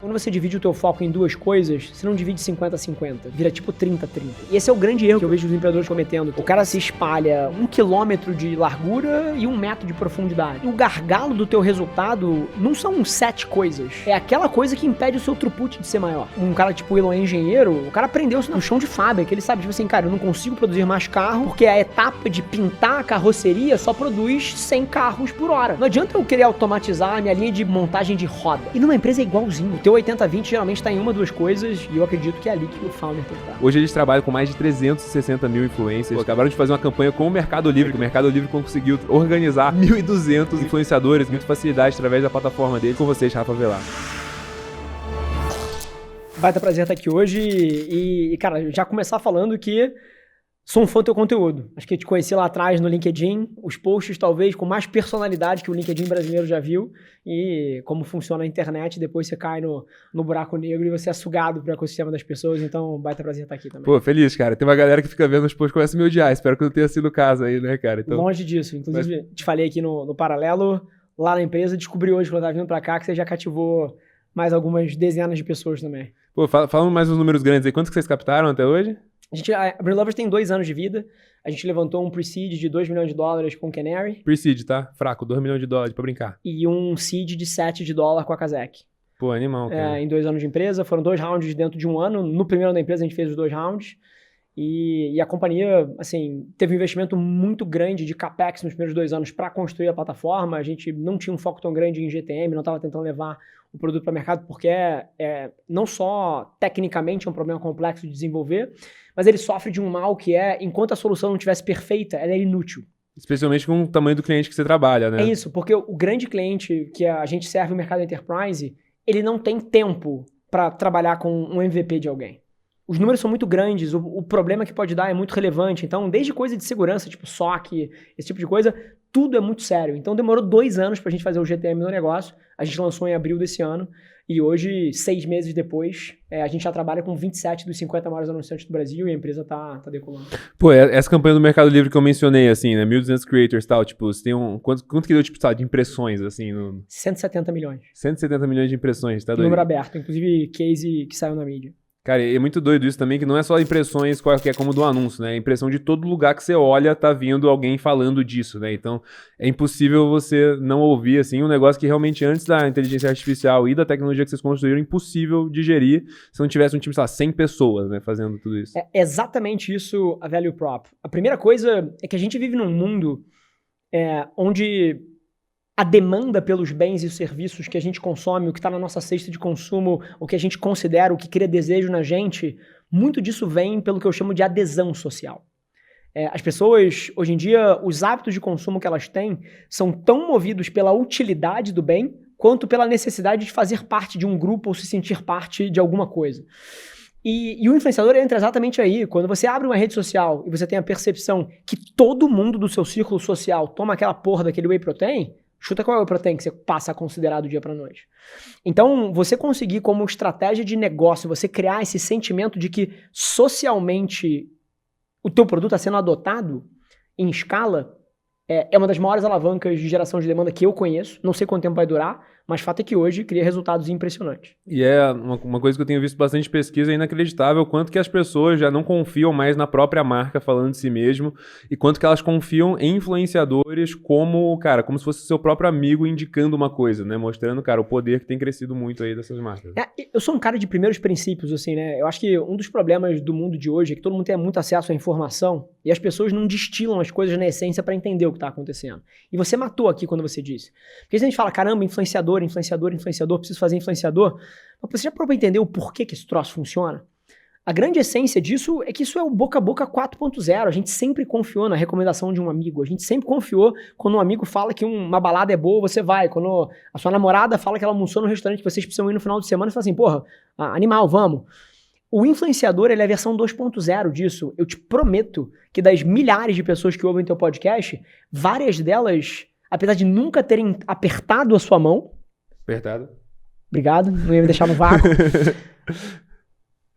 Quando você divide o teu foco em duas coisas, você não divide 50-50, vira tipo 30-30. E esse é o grande erro que eu vejo os empreendedores cometendo. O cara se espalha 1 quilômetro de largura e 1 metro de profundidade. E o gargalo do teu resultado não são 7 coisas. É aquela coisa que impede o seu throughput de ser maior. Um cara tipo o Elon é engenheiro, o cara aprendeu isso no chão de fábrica. Ele sabe, tipo assim, cara, eu não consigo produzir mais carro porque a etapa de pintar a carroceria só produz 100 carros por hora. Não adianta eu querer automatizar a minha linha de montagem de roda. E numa empresa é igualzinho. 80-20 geralmente está em uma, duas coisas, e eu acredito que é ali que o founder tem que estar. Hoje eles trabalham com mais de 360 mil influencers. Acabaram de fazer uma campanha com o Mercado Livre, que o Mercado Livre conseguiu organizar 1.200 influenciadores, muita facilidade através da plataforma dele. Com vocês, Rafa Velar. Vai ter prazer estar aqui hoje e, cara, já começar falando que sou um fã do teu conteúdo. Acho que eu te conheci lá atrás no LinkedIn, os posts talvez com mais personalidade que o LinkedIn brasileiro já viu, e como funciona a internet, depois você cai no buraco negro e você é sugado pro ecossistema das pessoas, então vai ter prazer estar aqui também. Pô, feliz, cara. Tem uma galera que fica vendo os posts e começa a me odiar. Espero que não tenha sido o caso aí, né, cara? Então... Longe disso. Inclusive, te falei aqui no paralelo, lá na empresa, descobri hoje, quando eu tava vindo pra cá, que você já cativou mais algumas dezenas de pessoas também. Pô, fala mais uns números grandes aí. Quantos que vocês captaram até hoje? A Brand Lovers tem 2 anos de vida. A gente levantou um pre-seed de $2 milhões com o Canary. Pre-seed, tá? Fraco, $2 milhões pra brincar. E um seed de $7 com a Kazek. Pô, animal, cara. Em 2 anos de empresa. Foram 2 rounds dentro de um ano. No primeiro ano da empresa a gente fez os 2 rounds. E a companhia, assim, teve um investimento muito grande de CapEx nos primeiros 2 anos para construir a plataforma. A gente não tinha um foco tão grande em GTM, não estava tentando levar o produto para o mercado, porque não só tecnicamente é um problema complexo de desenvolver, mas ele sofre de um mal que enquanto a solução não estivesse perfeita, ela é inútil. Especialmente com o tamanho do cliente que você trabalha, né? É isso, porque o grande cliente que a gente serve no mercado enterprise, ele não tem tempo para trabalhar com um MVP de alguém. Os números são muito grandes, o problema que pode dar é muito relevante. Então, desde coisa de segurança, tipo SOC, esse tipo de coisa, tudo é muito sério. Então, demorou 2 anos pra gente fazer o GTM no negócio. A gente lançou em abril desse ano. E hoje, 6 meses depois, a gente já trabalha com 27 dos 50 maiores anunciantes do Brasil e a empresa tá decolando. Pô, essa campanha do Mercado Livre que eu mencionei, assim, né? 1.200 creators e tal, tipo, você tem quanto que deu, tipo, de impressões, assim? 170 milhões. 170 milhões de impressões, tá doido? Número aberto, inclusive case que saiu na mídia. Cara, é muito doido isso também, que não é só impressões qualquer como do anúncio, né? É a impressão de todo lugar que você olha tá vindo alguém falando disso, né? Então, é impossível você não ouvir, assim, um negócio que realmente antes da inteligência artificial e da tecnologia que vocês construíram, impossível de gerir se não tivesse um time, sei lá, 100 pessoas, né? Fazendo tudo isso. É exatamente isso a value prop. A primeira coisa é que a gente vive num mundo onde a demanda pelos bens e serviços que a gente consome, o que está na nossa cesta de consumo, o que a gente considera, o que cria desejo na gente, muito disso vem pelo que eu chamo de adesão social. As pessoas, hoje em dia, os hábitos de consumo que elas têm são tão movidos pela utilidade do bem, quanto pela necessidade de fazer parte de um grupo ou se sentir parte de alguma coisa. E o influenciador entra exatamente aí. Quando você abre uma rede social e você tem a percepção que todo mundo do seu círculo social toma aquela porra daquele whey protein, chuta qual é o protein que você passa a considerar do dia para noite. Então, você conseguir como estratégia de negócio, você criar esse sentimento de que socialmente o teu produto está sendo adotado em escala, é uma das maiores alavancas de geração de demanda que eu conheço. Não sei quanto tempo vai durar, mas o fato é que hoje cria resultados impressionantes. E é uma coisa que eu tenho visto bastante pesquisa, é inacreditável o quanto que as pessoas já não confiam mais na própria marca falando de si mesmo e quanto que elas confiam em influenciadores como se fosse seu próprio amigo indicando uma coisa, né? Mostrando, cara, o poder que tem crescido muito aí dessas marcas. Eu sou um cara de primeiros princípios, assim, né? Eu acho que um dos problemas do mundo de hoje é que todo mundo tem muito acesso à informação e as pessoas não destilam as coisas na essência para entender o que está acontecendo. E você matou aqui quando você disse. Porque a gente fala, caramba, influenciador, preciso fazer influenciador. Mas você já parou pra entender o porquê que esse troço funciona? A grande essência disso é que isso é o boca a boca 4.0. A gente sempre confiou na recomendação de um amigo. A gente sempre confiou quando um amigo fala que uma balada é boa, você vai. Quando a sua namorada fala que ela almoçou no restaurante que vocês precisam ir no final de semana, você fala assim, porra, animal, vamos. O influenciador, ele é a versão 2.0 disso. Eu te prometo que das milhares de pessoas que ouvem teu podcast, várias delas, apesar de nunca terem apertado a sua mão, apertado. Obrigado, não ia me deixar no vácuo.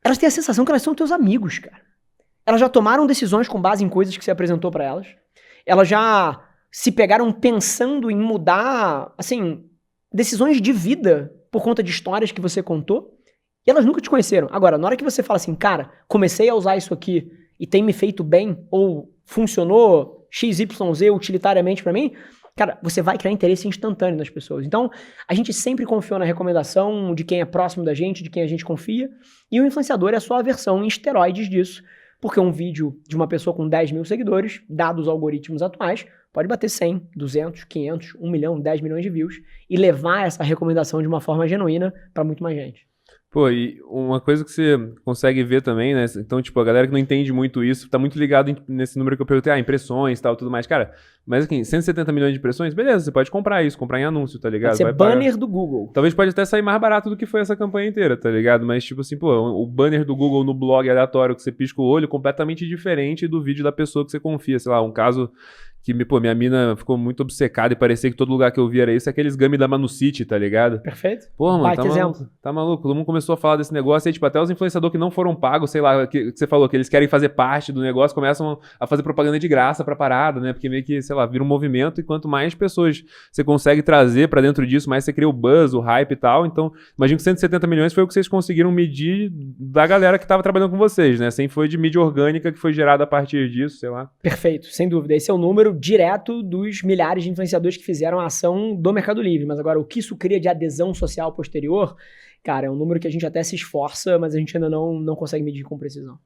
Elas têm a sensação que elas são teus amigos, cara. Elas já tomaram decisões com base em coisas que você apresentou pra elas. Elas já se pegaram pensando em mudar, assim, decisões de vida por conta de histórias que você contou, e elas nunca te conheceram. Agora, na hora que você fala assim, cara, comecei a usar isso aqui e tem me feito bem, ou funcionou XYZ utilitariamente pra mim, cara, você vai criar interesse instantâneo nas pessoas. Então, a gente sempre confiou na recomendação de quem é próximo da gente, de quem a gente confia, e o influenciador é só a versão em esteroides disso, porque um vídeo de uma pessoa com 10 mil seguidores, dados os algoritmos atuais, pode bater 100, 200, 500, 1 milhão, 10 milhões de views e levar essa recomendação de uma forma genuína para muito mais gente. Pô, e uma coisa que você consegue ver também, né? Então, tipo, a galera que não entende muito isso, tá muito ligado nesse número que eu perguntei, impressões e tal, tudo mais. Cara, mas aqui, 170 milhões de impressões, beleza, você pode comprar isso, comprar em anúncio, tá ligado? Pode ser vai banner pagar. do Google. Talvez pode até sair mais barato do que foi essa campanha inteira, tá ligado? Mas, tipo assim, pô, o banner do Google no blog aleatório que você pisca o olho, completamente diferente do vídeo da pessoa que você confia. Sei lá, um caso que, pô, minha mina ficou muito obcecada e parecia que todo lugar que eu via era isso, aqueles gummy da Manu City, tá ligado? Perfeito. Pô, mano, Baita tá exemplo. maluco, tá maluco. Todo mundo começou a falar desse negócio aí, tipo, até os influenciadores que não foram pagos, sei lá, que você falou, que eles querem fazer parte do negócio, começam a fazer propaganda de graça pra parada, né? Porque meio que, sei lá, vira um movimento e quanto mais pessoas você consegue trazer pra dentro disso, mais você cria o buzz, o hype e tal. Então, imagino que 170 milhões foi o que vocês conseguiram medir da galera que tava trabalhando com vocês, né? Sem foi de mídia orgânica que foi gerada a partir disso, sei lá. Perfeito, sem dúvida. Esse é o número direto dos milhares de influenciadores que fizeram a ação do Mercado Livre. Mas agora, o que isso cria de adesão social posterior, cara, é um número que a gente até se esforça, mas a gente ainda não consegue medir com precisão.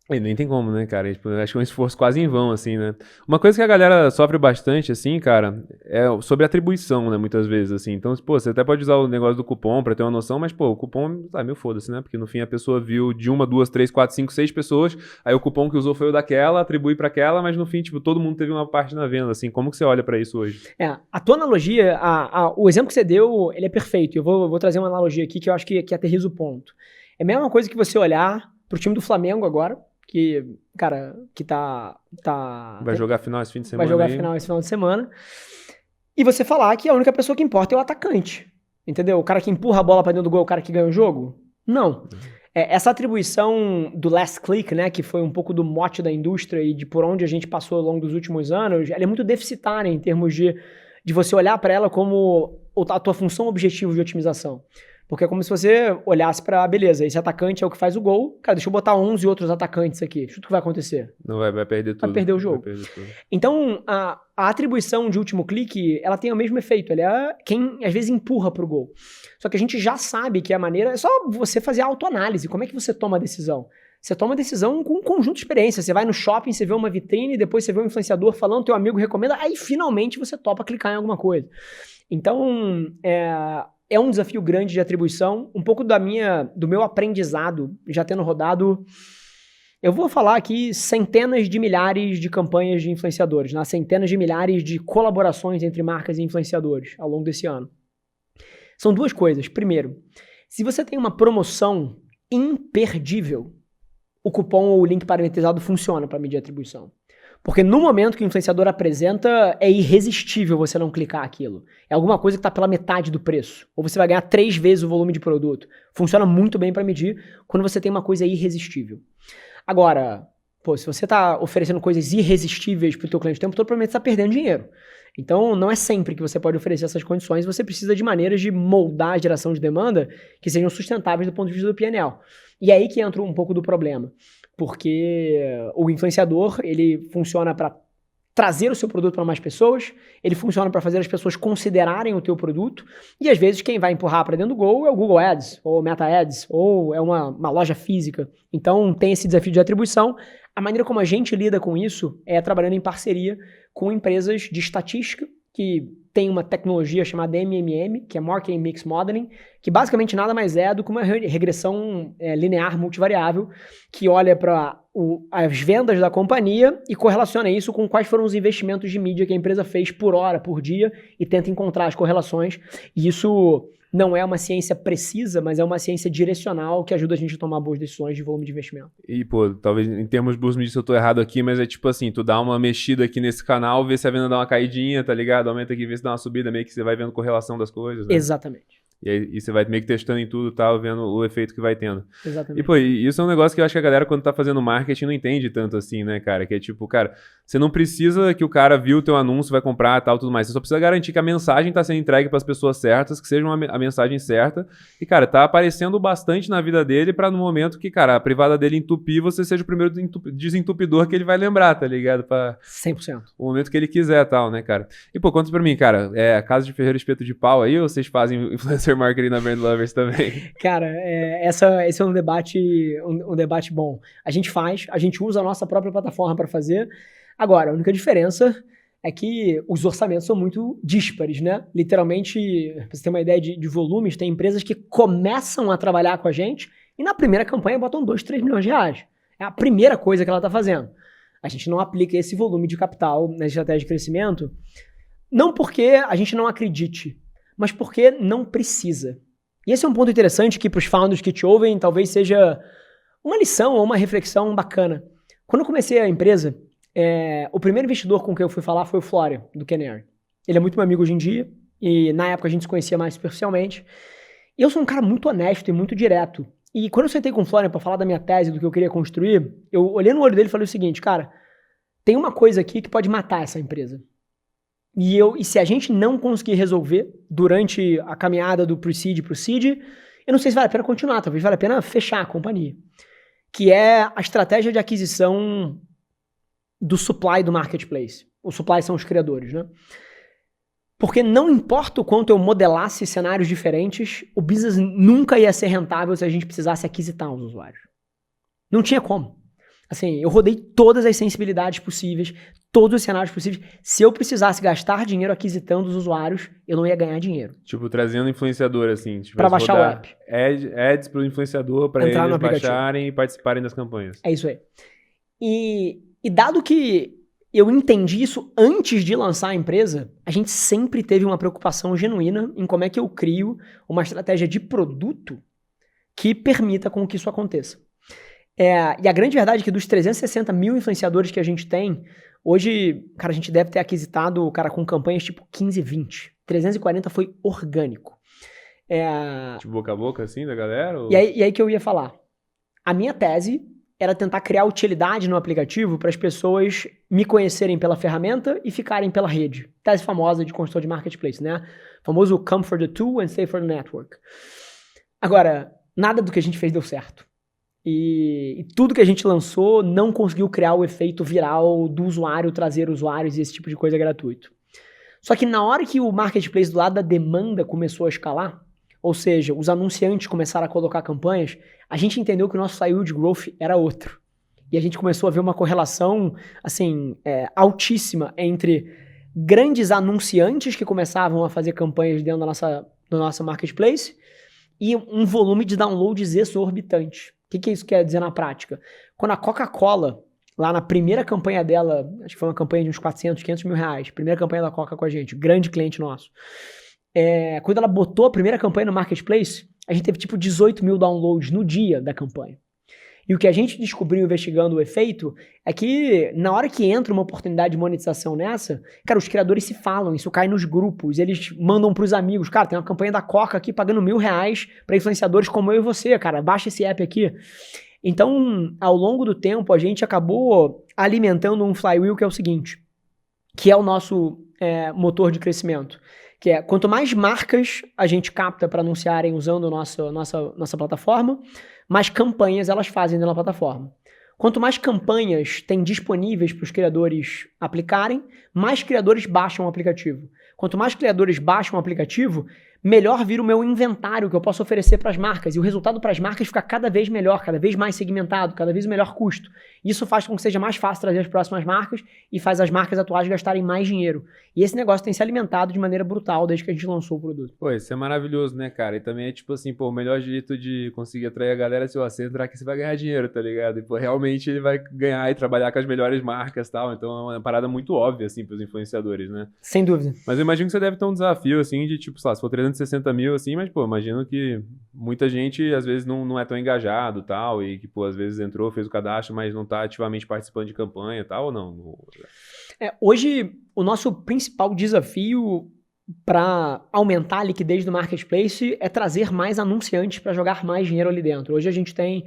E nem tem como, né, cara? Tipo, acho que é um esforço quase em vão, assim, né? Uma coisa que a galera sofre bastante, assim, cara, é sobre atribuição, né, muitas vezes, assim. Então, pô, você até pode usar o negócio do cupom pra ter uma noção, mas, pô, o cupom, meu, foda-se, né? Porque no fim a pessoa viu de 1, 2, 3, 4, 5, 6 pessoas, aí o cupom que usou foi o daquela, atribui pra aquela, mas no fim, tipo, todo mundo teve uma parte na venda, assim. Como que você olha pra isso hoje? A tua analogia, o exemplo que você deu, ele é perfeito. Eu vou trazer uma analogia aqui que eu acho que aterriza o ponto. É a mesma coisa que você olhar pro time do Flamengo agora, que, cara, que Vai jogar final esse fim de semana. Vai jogar final esse final de semana. E você falar que a única pessoa que importa é o atacante. Entendeu? O cara que empurra a bola pra dentro do gol é o cara que ganha o jogo? Não. Essa atribuição do last click, né, que foi um pouco do mote da indústria e de por onde a gente passou ao longo dos últimos anos, ela é muito deficitária em termos de você olhar para ela como a tua função objetivo de otimização. Porque é como se você olhasse pra, beleza, esse atacante é o que faz o gol, cara, deixa eu botar 11 outros atacantes aqui, chuta o que vai acontecer. Não vai perder tudo. Vai perder o jogo. Então, a atribuição de último clique, ela tem o mesmo efeito, ela é quem às vezes empurra pro gol. Só que a gente já sabe que a maneira, é só você fazer a autoanálise, como é que você toma a decisão? Você toma a decisão com um conjunto de experiências, você vai no shopping, você vê uma vitrine, depois você vê um influenciador falando, teu amigo recomenda, aí finalmente você topa clicar em alguma coisa. Então, é um desafio grande de atribuição, um pouco do meu aprendizado, já tendo rodado, eu vou falar aqui centenas de milhares de campanhas de influenciadores, né? Centenas de milhares de colaborações entre marcas e influenciadores ao longo desse ano. São duas coisas. Primeiro, se você tem uma promoção imperdível, o cupom ou o link parametrizado funciona para medir atribuição. Porque no momento que o influenciador apresenta, é irresistível você não clicar aquilo. É alguma coisa que está pela metade do preço. Ou você vai ganhar 3 vezes o volume de produto. Funciona muito bem para medir quando você tem uma coisa irresistível. Agora, pô, se você está oferecendo coisas irresistíveis para o teu cliente o tempo todo, provavelmente você está perdendo dinheiro. Então, não é sempre que você pode oferecer essas condições. Você precisa de maneiras de moldar a geração de demanda que sejam sustentáveis do ponto de vista do PNL. E é aí que entra um pouco do problema. Porque o influenciador, ele funciona para trazer o seu produto para mais pessoas, ele funciona para fazer as pessoas considerarem o teu produto, e às vezes quem vai empurrar para dentro do gol é o Google Ads, ou Meta Ads, ou é uma loja física. Então tem esse desafio de atribuição. A maneira como a gente lida com isso é trabalhando em parceria com empresas de estatística, que tem uma tecnologia chamada MMM, que é Marketing Mix Modeling, que basicamente nada mais é do que uma regressão linear multivariável, que olha para as vendas da companhia e correlaciona isso com quais foram os investimentos de mídia que a empresa fez por hora, por dia, e tenta encontrar as correlações. E isso não é uma ciência precisa, mas é uma ciência direcional que ajuda a gente a tomar boas decisões de volume de investimento. E, pô, talvez em termos de burros me disse eu tô errado aqui, mas é tipo assim, tu dá uma mexida aqui nesse canal, vê se a venda dá uma caidinha, tá ligado? Aumenta aqui, vê se dá uma subida, meio que você vai vendo correlação das coisas, né? Exatamente. E você vai meio que testando em tudo e tal, vendo o efeito que vai tendo. Exatamente. E, pô, isso é um negócio que eu acho que a galera, quando tá fazendo marketing, não entende tanto assim, né, cara? Que é tipo, cara, você não precisa que o cara viu o teu anúncio, vai comprar tal, tudo mais. Você só precisa garantir que a mensagem tá sendo entregue pras pessoas certas, que seja a mensagem certa. E, cara, tá aparecendo bastante na vida dele pra no momento que, cara, a privada dele entupir, você seja o primeiro desentupidor que ele vai lembrar, tá ligado? 100%. O momento que ele quiser tal, né, cara? E, pô, conta pra mim, cara, Casa de Ferreiro Espeto de Pau aí, ou vocês fazem influencer marketing na Brand Lovers também? Cara, esse é um debate bom. A gente usa a nossa própria plataforma para fazer. Agora, a única diferença é que os orçamentos são muito díspares, né? Literalmente, pra você ter uma ideia de volumes, tem empresas que começam a trabalhar com a gente e na primeira campanha botam 2, 3 milhões de reais. É a primeira coisa que ela tá fazendo. A gente não aplica esse volume de capital na estratégia de crescimento, não porque a gente não acredite, mas porque não precisa. E esse é um ponto interessante que para os founders que te ouvem talvez seja uma lição ou uma reflexão bacana. Quando eu comecei a empresa, o primeiro investidor com quem eu fui falar foi o Flória, do Canary. Ele é muito meu amigo hoje em dia e na época a gente se conhecia mais superficialmente. E eu sou um cara muito honesto e muito direto. E quando eu sentei com o Flória para falar da minha tese, do que eu queria construir, eu olhei no olho dele e falei o seguinte, cara, tem uma coisa aqui que pode matar essa empresa. E se a gente não conseguir resolver durante a caminhada do pre-seed pro seed, eu não sei se vale a pena continuar, talvez vale a pena fechar a companhia. Que é a estratégia de aquisição do supply do marketplace. O supply são os criadores, né? Porque não importa o quanto eu modelasse cenários diferentes, o business nunca ia ser rentável se a gente precisasse aquisitar os usuários. Não tinha como. Assim, eu rodei todas as sensibilidades possíveis, todos os cenários possíveis. Se eu precisasse gastar dinheiro aquisitando os usuários, eu não ia ganhar dinheiro. Tipo, trazendo influenciador, assim. Tipo, pra baixar o app. Ads pro influenciador, pra Entrar eles baixarem e participarem das campanhas. É isso aí. E dado que eu entendi isso antes de lançar a empresa, a gente sempre teve uma preocupação genuína em como é que eu crio uma estratégia de produto que permita com que isso aconteça. E a grande verdade é que dos 360 mil influenciadores que a gente tem, hoje, cara, a gente deve ter aquisitado, cara, com campanhas tipo 15, 20. 340 foi orgânico. Tipo boca a boca, assim, da galera? Ou... E aí que eu ia falar. A minha tese era tentar criar utilidade no aplicativo para as pessoas me conhecerem pela ferramenta e ficarem pela rede. Tese famosa de consultor de marketplace, né? O famoso come for the tool and stay for the network. Agora, nada do que a gente fez deu certo. E tudo que a gente lançou não conseguiu criar o efeito viral do usuário trazer usuários e esse tipo de coisa gratuito. Só que na hora que o marketplace do lado da demanda começou a escalar, ou seja, os anunciantes começaram a colocar campanhas, a gente entendeu que o nosso yield growth era outro. E a gente começou a ver uma correlação assim, altíssima entre grandes anunciantes que começavam a fazer campanhas dentro do nosso marketplace e um volume de downloads exorbitante. O que isso quer dizer na prática? Quando a Coca-Cola, lá na primeira campanha dela, acho que foi uma campanha de uns 400, 500 mil reais, primeira campanha da Coca com a gente, grande cliente nosso. Quando ela botou a primeira campanha no Marketplace, a gente teve tipo 18 mil downloads no dia da campanha. E o que a gente descobriu investigando o efeito é que na hora que entra uma oportunidade de monetização nessa, cara, os criadores se falam, isso cai nos grupos, eles mandam pros amigos, cara, tem uma campanha da Coca aqui pagando R$1.000 para influenciadores como eu e você, cara, baixa esse app aqui. Então, ao longo do tempo, a gente acabou alimentando um flywheel que é o seguinte, que é o nosso motor de crescimento, que é quanto mais marcas a gente capta para anunciarem usando a nossa plataforma, mais campanhas elas fazem na plataforma. Quanto mais campanhas tem disponíveis para os criadores aplicarem, mais criadores baixam o aplicativo. Quanto mais criadores baixam o aplicativo, melhor vira o meu inventário que eu posso oferecer para as marcas. E o resultado para as marcas fica cada vez melhor, cada vez mais segmentado, cada vez melhor custo. Isso faz com que seja mais fácil trazer as próximas marcas e faz as marcas atuais gastarem mais dinheiro. E esse negócio tem se alimentado de maneira brutal desde que a gente lançou o produto. Pô, isso é maravilhoso, né, cara? E também é tipo assim, pô, o melhor jeito de conseguir atrair a galera é se você entrar aqui, você vai ganhar dinheiro, tá ligado? E, pô, realmente ele vai ganhar e trabalhar com as melhores marcas e tal. Então é uma parada muito óbvia, assim, pros influenciadores, né? Sem dúvida. Mas eu imagino que você deve ter um desafio, assim, de tipo, sei lá, se for 360 mil, assim, mas, pô, imagino que muita gente, às vezes, não é tão engajado e tal, e que, pô, às vezes entrou, fez o cadastro, mas não tá ativamente participando de campanha e tal, ou não? Hoje, o nosso principal desafio para aumentar a liquidez do marketplace é trazer mais anunciantes para jogar mais dinheiro ali dentro. Hoje a gente tem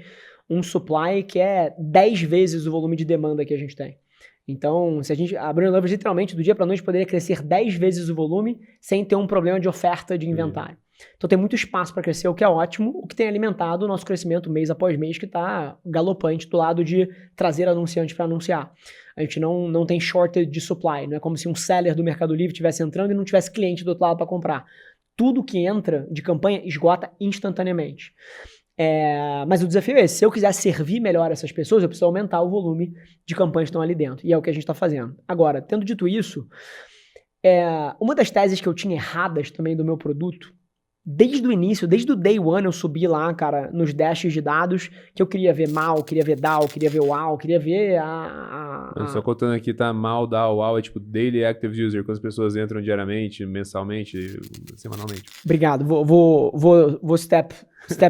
um supply que é 10 vezes o volume de demanda que a gente tem. Então, se a Brilliant Lovers literalmente do dia para noite poderia crescer 10 vezes o volume sem ter um problema de oferta de inventário. Então tem muito espaço para crescer, o que é ótimo, o que tem alimentado o nosso crescimento mês após mês, que está galopante do lado de trazer anunciante para anunciar. A gente não tem shortage de supply, não é como se um seller do Mercado Livre estivesse entrando e não tivesse cliente do outro lado para comprar. Tudo que entra de campanha esgota instantaneamente. Mas o desafio é esse, se eu quiser servir melhor essas pessoas, eu preciso aumentar o volume de campanhas que estão ali dentro, e é o que a gente está fazendo. Agora, tendo dito isso, uma das teses que eu tinha erradas também do meu produto, desde o início, desde o day one, eu subi lá, cara, nos dashes de dados, que eu queria ver mal, queria ver DAO, queria ver WAU, queria ver Só contando aqui, tá mal, DAO, WAU, é tipo Daily Active User, quantas pessoas entram diariamente, mensalmente, semanalmente. Obrigado, vou step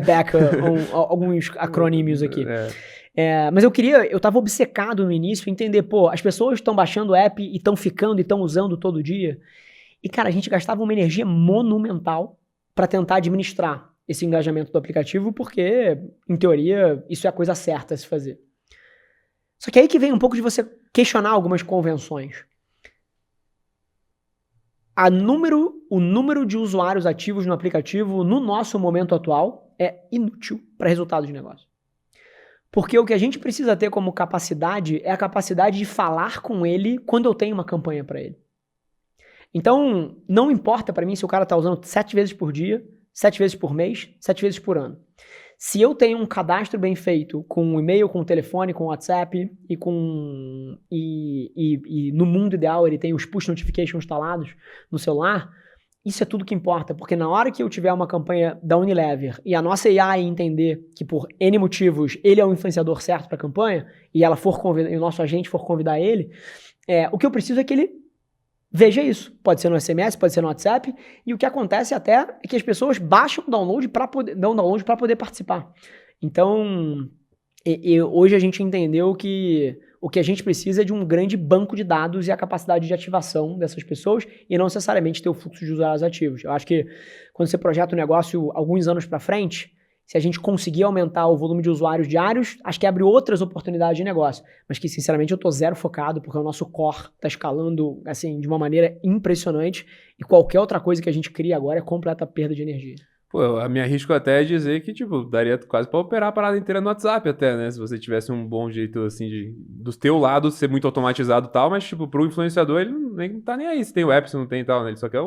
back alguns acrônimos aqui. Mas eu tava obcecado no início em entender, as pessoas estão baixando o app e estão ficando e estão usando todo dia. E, cara, a gente gastava uma energia monumental para tentar administrar esse engajamento do aplicativo, porque, em teoria, isso é a coisa certa a se fazer. Só que aí que vem um pouco de você questionar algumas convenções. O número de usuários ativos no aplicativo, no nosso momento atual, é inútil para resultado de negócio. Porque o que a gente precisa ter como capacidade é a capacidade de falar com ele quando eu tenho uma campanha para ele. Então, não importa para mim se o cara está usando 7 vezes por dia, 7 vezes por mês, 7 vezes por ano. Se eu tenho um cadastro bem feito com um e-mail, com um telefone, com WhatsApp e no mundo ideal ele tem os push notifications instalados no celular, isso é tudo que importa, porque na hora que eu tiver uma campanha da Unilever e a nossa AI entender que por N motivos ele é o influenciador certo para a campanha e o nosso agente for convidar ele, o que eu preciso é que ele veja isso. Pode ser no SMS, pode ser no WhatsApp. E o que acontece até é que as pessoas baixam o download para poder participar. Então, hoje a gente entendeu que o que a gente precisa é de um grande banco de dados e a capacidade de ativação dessas pessoas e não necessariamente ter o fluxo de usuários ativos. Eu acho que quando você projeta o negócio alguns anos para frente, se a gente conseguir aumentar o volume de usuários diários, acho que abre outras oportunidades de negócio. Mas que, sinceramente, eu tô zero focado, porque o nosso core tá escalando, assim, de uma maneira impressionante, e qualquer outra coisa que a gente cria agora é completa perda de energia. Pô, eu me arrisco até a dizer que, tipo, daria quase pra operar a parada inteira no WhatsApp até, né? Se você tivesse um bom jeito, assim, do teu lado ser muito automatizado e tal, mas, tipo, pro influenciador ele nem tá nem aí se tem o app, se não tem e tal, né? Ele só quer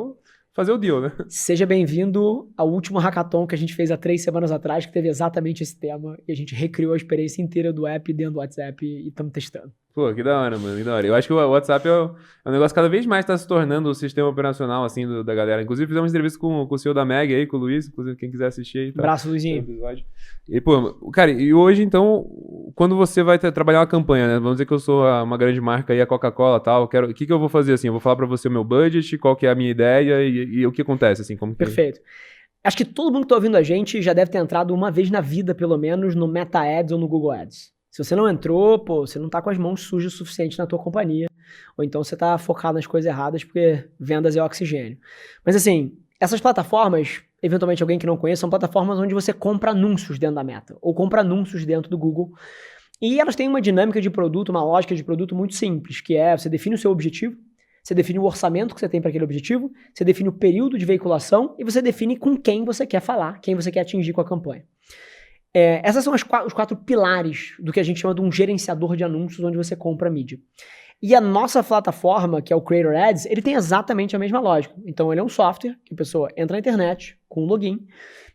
fazer o deal, né? Seja bem-vindo ao último hackathon que a gente fez há 3 semanas atrás, que teve exatamente esse tema, e a gente recriou a experiência inteira do app dentro do WhatsApp e estamos testando. Pô, que da hora, mano, que da hora. Eu acho que o WhatsApp é um negócio que cada vez mais tá se tornando o sistema operacional, assim, da galera. Inclusive, fizemos uma entrevista com o CEO da Meg aí, com o Luiz, inclusive, quem quiser assistir aí. Tá? Abraço, Luizinho. E, pô, cara, e hoje, então, quando você vai trabalhar uma campanha, né? Vamos dizer que eu sou uma grande marca aí, a Coca-Cola e tal, o que eu vou fazer, assim? Eu vou falar pra você o meu budget, qual que é a minha ideia e o que acontece, assim, como que... Perfeito. Acho que todo mundo que tá ouvindo a gente já deve ter entrado uma vez na vida, pelo menos, no Meta Ads ou no Google Ads. Se você não entrou, você não tá com as mãos sujas o suficiente na tua companhia. Ou então você tá focado nas coisas erradas, porque vendas é oxigênio. Mas assim, essas plataformas, eventualmente alguém que não conhece, são plataformas onde você compra anúncios dentro da Meta. Ou compra anúncios dentro do Google. E elas têm uma dinâmica de produto, uma lógica de produto muito simples, que é você define o seu objetivo, você define o orçamento que você tem para aquele objetivo, você define o período de veiculação e você define com quem você quer falar, quem você quer atingir com a campanha. Essas são os 4 pilares do que a gente chama de um gerenciador de anúncios onde você compra mídia. E a nossa plataforma, que é o Creator Ads, ele tem exatamente a mesma lógica. Então ele é um software que a pessoa entra na internet com um login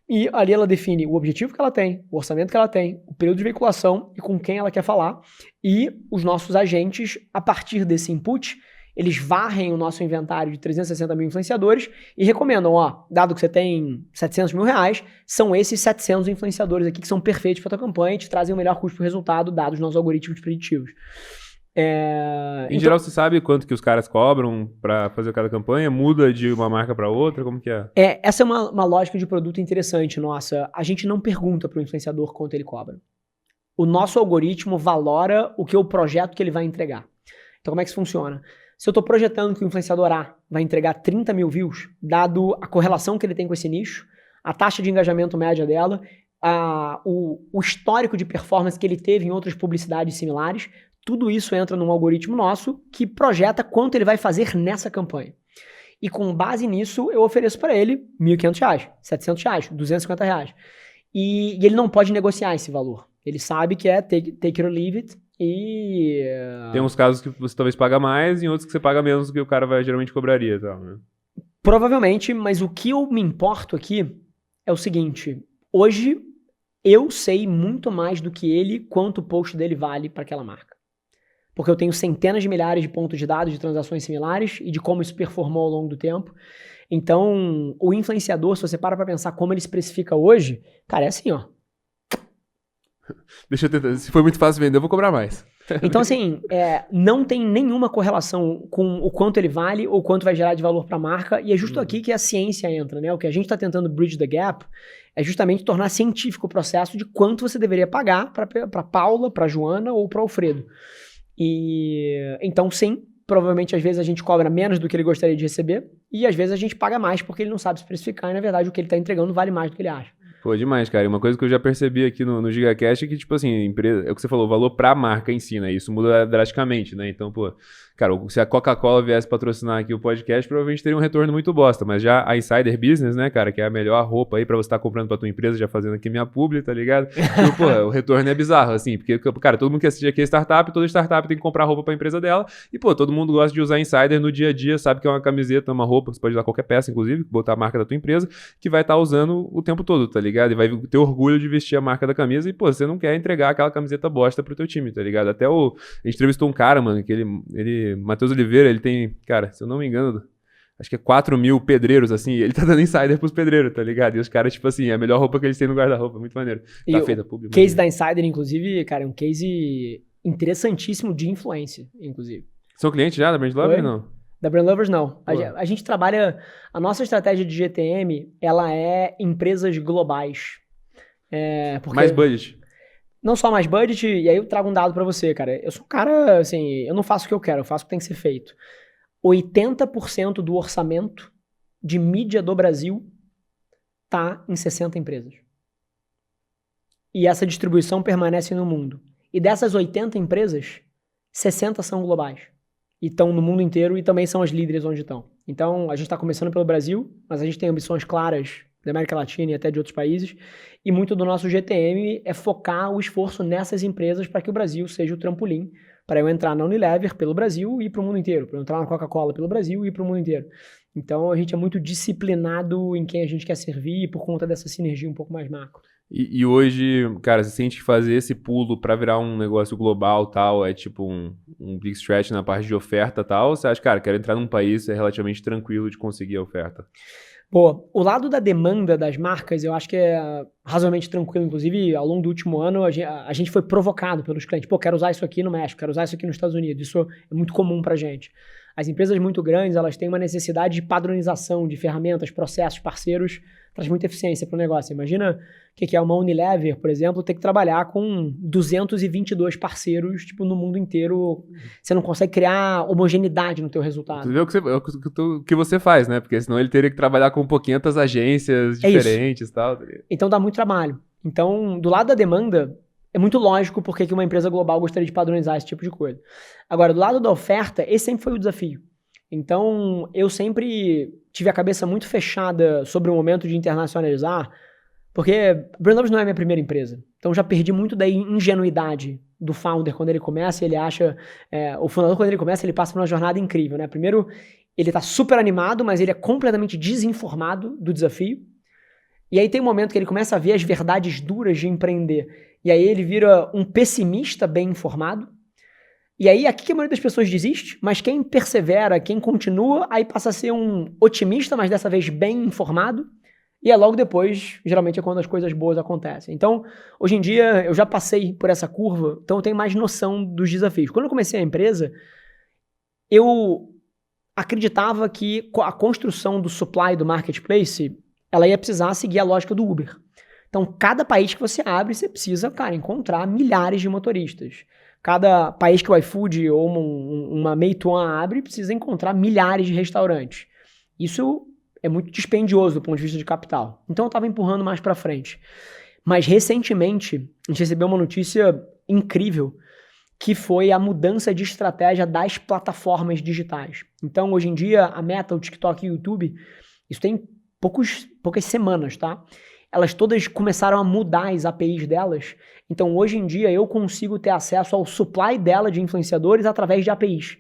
e ali ela define o objetivo que ela tem, o orçamento que ela tem, o período de veiculação e com quem ela quer falar. E os nossos agentes, a partir desse input, eles varrem o nosso inventário de 360 mil influenciadores e recomendam, dado que você tem 700 mil reais, são esses 700 influenciadores aqui que são perfeitos para a tua campanha e te trazem o melhor custo por resultado, dados os nossos algoritmos preditivos. Em geral, você sabe quanto que os caras cobram para fazer cada campanha? Muda de uma marca para outra? Como que é? Essa é uma lógica de produto interessante, nossa. A gente não pergunta para o influenciador quanto ele cobra. O nosso algoritmo valora o projeto que ele vai entregar. Então, como é que isso funciona? Se eu estou projetando que o influenciador A vai entregar 30 mil views, dado a correlação que ele tem com esse nicho, a taxa de engajamento média dela, o histórico de performance que ele teve em outras publicidades similares, tudo isso entra num algoritmo nosso que projeta quanto ele vai fazer nessa campanha. E com base nisso, eu ofereço para ele R$1.500, R$700, R$250. E ele não pode negociar esse valor. Ele sabe que é take it or leave it. E... Tem uns casos que você talvez paga mais e outros que você paga menos do que o cara geralmente cobraria. Tá, né? Provavelmente, mas o que eu me importo aqui é o seguinte. Hoje, eu sei muito mais do que ele quanto o post dele vale para aquela marca. Porque eu tenho centenas de milhares de pontos de dados de transações similares e de como isso performou ao longo do tempo. Então, o influenciador, se você para pensar como ele se precifica hoje, cara, é assim, ó. Deixa eu tentar. Se for muito fácil vender, eu vou cobrar mais. Então, assim, não tem nenhuma correlação com o quanto ele vale ou quanto vai gerar de valor para a marca, e é justo aqui que a ciência entra, né? O que a gente está tentando bridge the gap é justamente tornar científico o processo de quanto você deveria pagar para Paula, para Joana ou para Alfredo. E então, sim, provavelmente às vezes a gente cobra menos do que ele gostaria de receber, e às vezes a gente paga mais porque ele não sabe se precificar, e na verdade o que ele está entregando vale mais do que ele acha. Pô, demais, cara. E uma coisa que eu já percebi aqui no GigaCast é que, tipo assim, empresa, é o que você falou, o valor pra marca em si, né? Isso muda drasticamente, né? Então, pô, cara, se a Coca-Cola viesse patrocinar aqui o podcast, provavelmente teria um retorno muito bosta. Mas já a Insider Business, né, cara, que é a melhor roupa aí pra você estar comprando pra tua empresa, já fazendo aqui minha publi, tá ligado? Então, pô, o retorno é bizarro, assim, porque, cara, todo mundo que assiste aqui é startup, toda startup tem que comprar roupa pra empresa dela, e, pô, todo mundo gosta de usar Insider no dia a dia, sabe que é uma camiseta, uma roupa, você pode usar qualquer peça, inclusive, botar a marca da tua empresa, que vai estar usando o tempo todo, tá ligado? E vai ter orgulho de vestir a marca da camisa e, pô, você não quer entregar aquela camiseta bosta pro teu time, tá ligado? Até a gente entrevistou um cara, mano, que ele Matheus Oliveira, ele tem, cara, se eu não me engano, acho que é 4 mil pedreiros, assim, ele tá dando insider pros pedreiros, tá ligado? E os caras, tipo assim, é a melhor roupa que eles têm no guarda-roupa, muito maneiro. Tá feita público. O case da Insider, inclusive, cara, é um case interessantíssimo de influência, inclusive. São clientes já da Brand Lovers, não? Da Brand Lovers, não. A gente trabalha... A nossa estratégia de GTM, ela é empresas globais. Mais budget. Não só mais budget, e aí eu trago um dado pra você, cara. Eu sou um cara, assim, eu não faço o que eu quero, eu faço o que tem que ser feito. 80% do orçamento de mídia do Brasil tá em 60 empresas. E essa distribuição permanece no mundo. E dessas 80 empresas, 60 são globais. E estão no mundo inteiro e também são as líderes onde estão. Então, a gente está começando pelo Brasil, mas a gente tem ambições claras da América Latina e até de outros países, e muito do nosso GTM é focar o esforço nessas empresas para que o Brasil seja o trampolim para eu entrar na Unilever pelo Brasil e ir para o mundo inteiro, para eu entrar na Coca-Cola pelo Brasil e ir para o mundo inteiro. Então a gente é muito disciplinado em quem a gente quer servir por conta dessa sinergia um pouco mais macro. E hoje, cara, você sente que fazer esse pulo para virar um negócio global tal é tipo um big stretch na parte de oferta tal? Ou você acha, cara, quero entrar num país, é relativamente tranquilo de conseguir a oferta? Pô, o lado da demanda das marcas, eu acho que é razoavelmente tranquilo. Inclusive, ao longo do último ano, a gente foi provocado pelos clientes. Pô, quero usar isso aqui no México, quero usar isso aqui nos Estados Unidos. Isso é muito comum pra gente. As empresas muito grandes, elas têm uma necessidade de padronização de ferramentas, processos, parceiros, traz muita eficiência para o negócio. Imagina o que é uma Unilever, por exemplo, ter que trabalhar com 222 parceiros, tipo, no mundo inteiro. Você não consegue criar homogeneidade no teu resultado. Você vê o que você faz, né? Porque senão ele teria que trabalhar com pouquinhas agências diferentes e tal. Então dá muito trabalho. Então, do lado da demanda, é muito lógico porque que uma empresa global gostaria de padronizar esse tipo de coisa. Agora, do lado da oferta, esse sempre foi o desafio. Então, eu sempre tive a cabeça muito fechada sobre o momento de internacionalizar, porque Brand Lovers não é a minha primeira empresa. Então, já perdi muito da ingenuidade do founder quando ele começa, ele acha... o fundador, quando ele começa, ele passa por uma jornada incrível, né? Primeiro, ele tá super animado, mas ele é completamente desinformado do desafio. E aí tem um momento que ele começa a ver as verdades duras de empreender. E aí ele vira um pessimista bem informado. E aí aqui que a maioria das pessoas desiste, mas quem persevera, quem continua, aí passa a ser um otimista, mas dessa vez bem informado. E logo depois, geralmente é quando as coisas boas acontecem. Então, hoje em dia, eu já passei por essa curva, então eu tenho mais noção dos desafios. Quando eu comecei a empresa, eu acreditava que a construção do supply do marketplace, ela ia precisar seguir a lógica do Uber. Então, cada país que você abre, você precisa, cara, encontrar milhares de motoristas. Cada país que o iFood ou uma Meituan abre precisa encontrar milhares de restaurantes. Isso é muito dispendioso do ponto de vista de capital. Então eu estava empurrando mais para frente. Mas recentemente a gente recebeu uma notícia incrível, que foi a mudança de estratégia das plataformas digitais. Então hoje em dia a Meta, o TikTok e o YouTube, isso tem poucas semanas, tá? Elas todas começaram a mudar as APIs delas. Então hoje em dia eu consigo ter acesso ao supply dela de influenciadores através de APIs.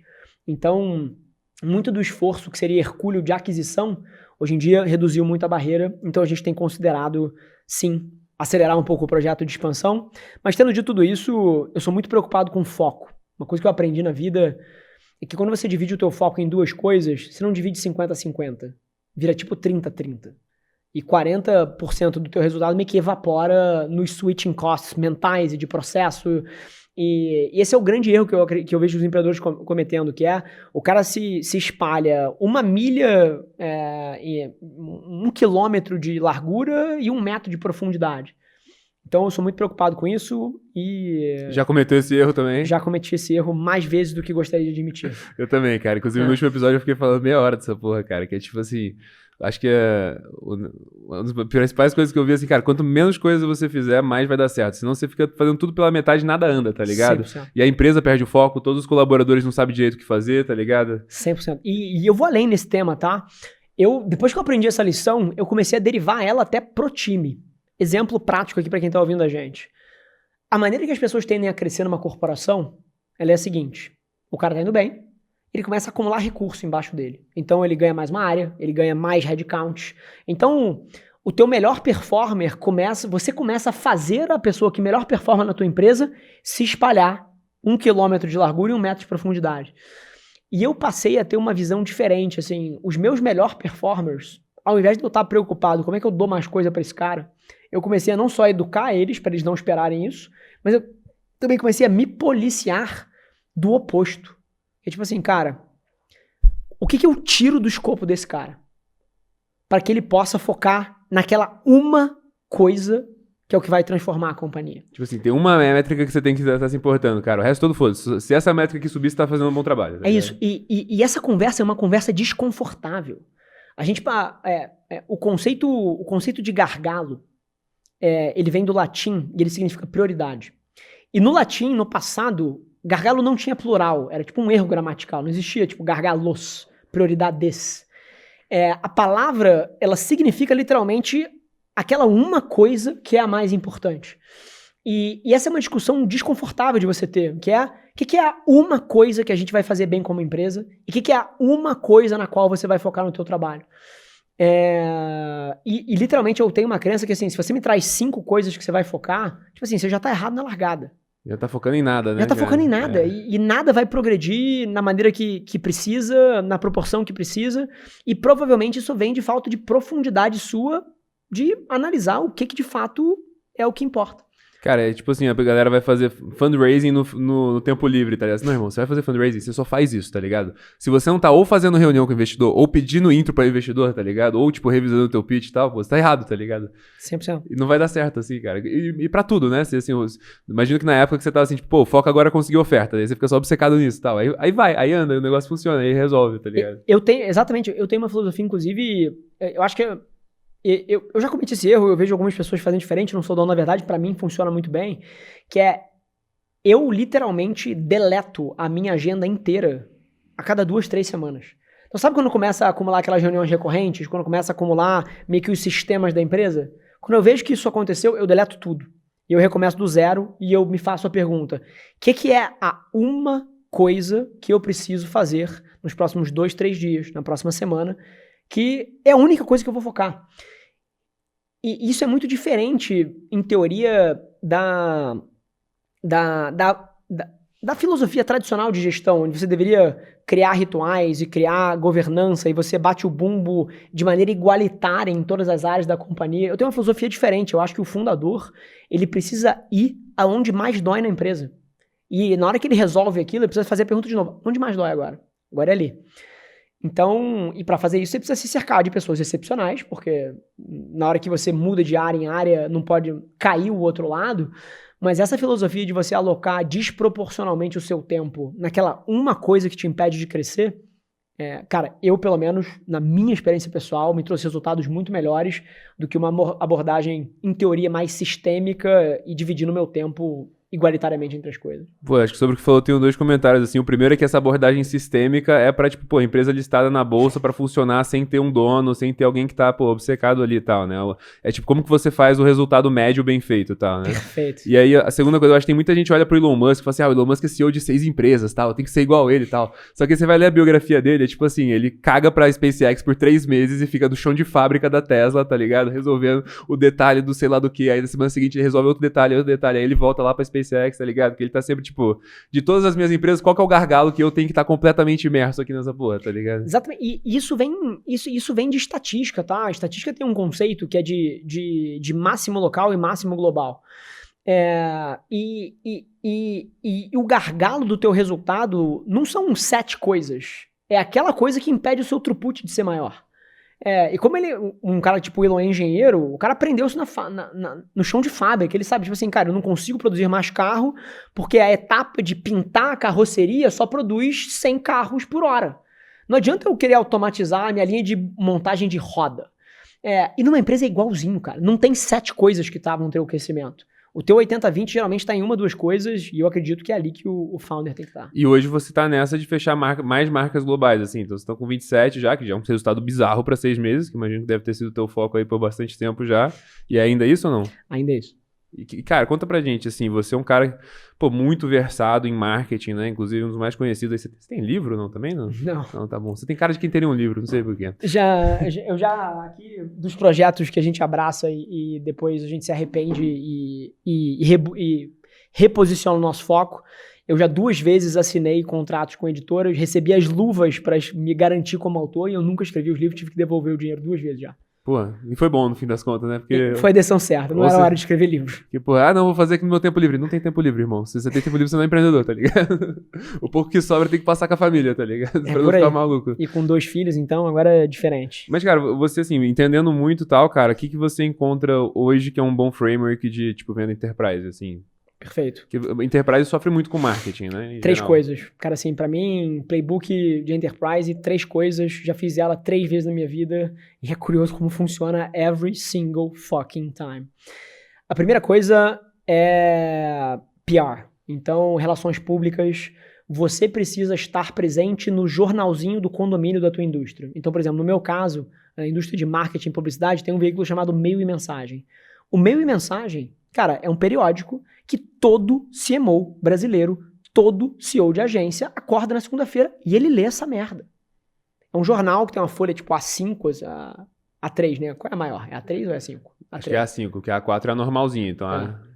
Então muito do esforço que seria hercúleo de aquisição, hoje em dia reduziu muito a barreira. Então a gente tem considerado, sim, acelerar um pouco o projeto de expansão. Mas tendo dito tudo isso, eu sou muito preocupado com foco. Uma coisa que eu aprendi na vida é que quando você divide o teu foco em duas coisas, você não divide 50-50. Vira tipo 30-30. E 40% do teu resultado meio que evapora nos switching costs mentais e de processo. E esse é o grande erro que eu vejo os empreendedores cometendo, que é o cara se espalha 1 milha, 1 quilômetro de largura e 1 metro de profundidade. Então eu sou muito preocupado com isso e... Já cometeu esse erro também? Já cometi esse erro mais vezes do que gostaria de admitir. Eu também, cara. Inclusive no último episódio eu fiquei falando meia hora dessa porra, cara. Que é tipo assim... Acho que é uma das principais coisas que eu vi assim, cara, quanto menos coisa você fizer, mais vai dar certo. Senão você fica fazendo tudo pela metade e nada anda, tá ligado? 100%. E a empresa perde o foco, todos os colaboradores não sabem direito o que fazer, tá ligado? 100%. E eu vou além nesse tema, tá? Depois que eu aprendi essa lição, eu comecei a derivar ela até pro time. Exemplo prático aqui pra quem tá ouvindo a gente. A maneira que as pessoas tendem a crescer numa corporação, ela é a seguinte. O cara tá indo bem, ele começa a acumular recurso embaixo dele. Então ele ganha mais uma área, ele ganha mais headcount. Então o teu melhor performer você começa a fazer a pessoa que melhor performa na tua empresa se espalhar 1 quilômetro de largura e 1 metro de profundidade. E eu passei a ter uma visão diferente, assim, os meus melhores performers, ao invés de eu estar preocupado como é que eu dou mais coisa para esse cara, eu comecei a não só educar eles para eles não esperarem isso, mas eu também comecei a me policiar do oposto. É tipo assim, cara, o que eu tiro do escopo desse cara? Para que ele possa focar naquela uma coisa que é o que vai transformar a companhia. Tipo assim, tem uma métrica que você tem que estar se importando, cara. O resto todo foda-se. Se essa métrica aqui subir, você tá fazendo um bom trabalho. Tá é isso. E essa conversa é uma conversa desconfortável. A gente, o conceito de gargalo, ele vem do latim e ele significa prioridade. E no latim, no passado, gargalo não tinha plural, era tipo um erro gramatical, não existia tipo gargalos, prioridades. A palavra, ela significa literalmente aquela uma coisa que é a mais importante. E essa é uma discussão desconfortável de você ter, que é o que é a uma coisa que a gente vai fazer bem como empresa e o que é a uma coisa na qual você vai focar no teu trabalho. E literalmente eu tenho uma crença que assim, se você me traz 5 coisas que você vai focar, tipo assim, você já tá errado na largada. Já tá focando em nada, né? Já tá focando em nada. E nada vai progredir na maneira que precisa, na proporção que precisa. E provavelmente isso vem de falta de profundidade sua de analisar o que de fato é o que importa. Cara, é tipo assim, a galera vai fazer fundraising no tempo livre, tá ligado? Não, irmão, você vai fazer fundraising, você só faz isso, tá ligado? Se você não tá ou fazendo reunião com o investidor, ou pedindo intro pra investidor, tá ligado? Ou, tipo, revisando o teu pitch e tal, pô, você tá errado, tá ligado? 100%. E não vai dar certo, assim, cara. E pra tudo, né? Assim, imagina que na época que você tava assim, tipo, pô, foca agora conseguir oferta. Aí você fica só obcecado nisso e tal. Aí anda, aí o negócio funciona, aí resolve, tá ligado? Eu tenho uma filosofia, inclusive, eu acho que eu já cometi esse erro, eu vejo algumas pessoas fazendo diferente, não sou dono da verdade, pra mim funciona muito bem, que eu literalmente deleto a minha agenda inteira a cada 2-3 semanas. Então sabe quando começa a acumular aquelas reuniões recorrentes, quando começa a acumular meio que os sistemas da empresa? Quando eu vejo que isso aconteceu, eu deleto tudo. E eu recomeço do zero e eu me faço a pergunta, o que é a uma coisa que eu preciso fazer nos próximos 2-3 dias, na próxima semana, que é a única coisa que eu vou focar. E isso é muito diferente, em teoria, da filosofia tradicional de gestão, onde você deveria criar rituais e criar governança, e você bate o bumbo de maneira igualitária em todas as áreas da companhia. Eu tenho uma filosofia diferente. Eu acho que o fundador, ele precisa ir aonde mais dói na empresa. E na hora que ele resolve aquilo, ele precisa fazer a pergunta de novo. Onde mais dói agora? Agora é ali. Então, e para fazer isso, você precisa se cercar de pessoas excepcionais, porque na hora que você muda de área em área, não pode cair o outro lado. Mas essa filosofia de você alocar desproporcionalmente o seu tempo naquela uma coisa que te impede de crescer, cara, eu, pelo menos, na minha experiência pessoal, me trouxe resultados muito melhores do que uma abordagem, em teoria, mais sistêmica e dividindo o meu tempo igualitariamente entre as coisas. Pô, acho que sobre o que falou, eu tenho 2 comentários, assim. O primeiro é que essa abordagem sistêmica é pra, tipo, pô, empresa listada na bolsa pra funcionar sem ter um dono, sem ter alguém que tá, pô, obcecado ali e tal, né? É tipo, como que você faz o resultado médio bem feito e tal, né? Perfeito. E aí, a segunda coisa, eu acho que tem muita gente que olha pro Elon Musk e fala assim, o Elon Musk é CEO de 6 empresas, tal, tem que ser igual ele e tal. Só que você vai ler a biografia dele, é tipo assim, ele caga pra SpaceX por 3 meses e fica do chão de fábrica da Tesla, tá ligado? Resolvendo o detalhe do sei lá do que. Aí na semana seguinte ele resolve outro detalhe, aí ele volta lá pra SpaceX, tá ligado? Que ele tá sempre, tipo, de todas as minhas empresas, qual que é o gargalo que eu tenho que estar completamente imerso aqui nessa porra, tá ligado? Exatamente. E isso vem de estatística, tá? A estatística tem um conceito que é de máximo local e máximo global. E o gargalo do teu resultado não são 7 coisas. É aquela coisa que impede o seu throughput de ser maior. E como ele, um cara tipo o Elon é engenheiro, o cara aprendeu isso no chão de fábrica. Ele sabe, tipo assim, cara, eu não consigo produzir mais carro porque a etapa de pintar a carroceria só produz 100 carros por hora. Não adianta eu querer automatizar a minha linha de montagem de roda. E numa empresa é igualzinho, cara. Não tem 7 coisas que vão ter o crescimento. O teu 80-20 geralmente está em 1, 2 coisas, e eu acredito que é ali que o founder tem que estar. E hoje você tá nessa de fechar mais marcas globais, assim. Então você tá com 27 já, que já é um resultado bizarro para 6 meses, que imagino que deve ter sido o teu foco aí por bastante tempo já. E é ainda isso ou não? Ainda é isso. E, cara, conta pra gente, assim, você é um cara, pô, muito versado em marketing, né? Inclusive um dos mais conhecidos. Você tem livro, não? Também não? Não. Não, tá bom. Você tem cara de quem teria um livro, não sei porquê. Eu já, aqui, dos projetos que a gente abraça e depois a gente se arrepende e reposiciona o nosso foco, eu já 2 vezes assinei contratos com editoras, recebi as luvas para me garantir como autor e eu nunca escrevi os livros, tive que devolver o dinheiro 2 vezes já. Pô, e foi bom no fim das contas, né? Porque foi a decisão certa, não era hora de escrever livro. Que, pô, não, vou fazer aqui no meu tempo livre. Não tem tempo livre, irmão. Se você tem tempo livre, você não é empreendedor, tá ligado? O pouco que sobra tem que passar com a família, tá ligado? Pra não ficar maluco. E com 2 filhos, então, agora é diferente. Mas, cara, você, assim, entendendo muito e tal, cara, o que você encontra hoje que é um bom framework de, tipo, venda enterprise, assim? Perfeito. Porque Enterprise sofre muito com marketing, né? 3 coisas. Cara, assim, pra mim, playbook de Enterprise, 3 coisas. Já fiz ela 3 vezes na minha vida. E é curioso como funciona every single fucking time. A primeira coisa é PR. Então, relações públicas. Você precisa estar presente no jornalzinho do condomínio da tua indústria. Então, por exemplo, no meu caso, a indústria de marketing e publicidade tem um veículo chamado Meio e Mensagem. O Meio e Mensagem, cara, é um periódico que todo CMO brasileiro, todo CEO de agência acorda na segunda-feira e ele lê essa merda. É um jornal que tem uma folha tipo A5, A3, né? Qual é a maior? É A3 ou é A5? Acho que é A5, porque a A4 é a normalzinha, então...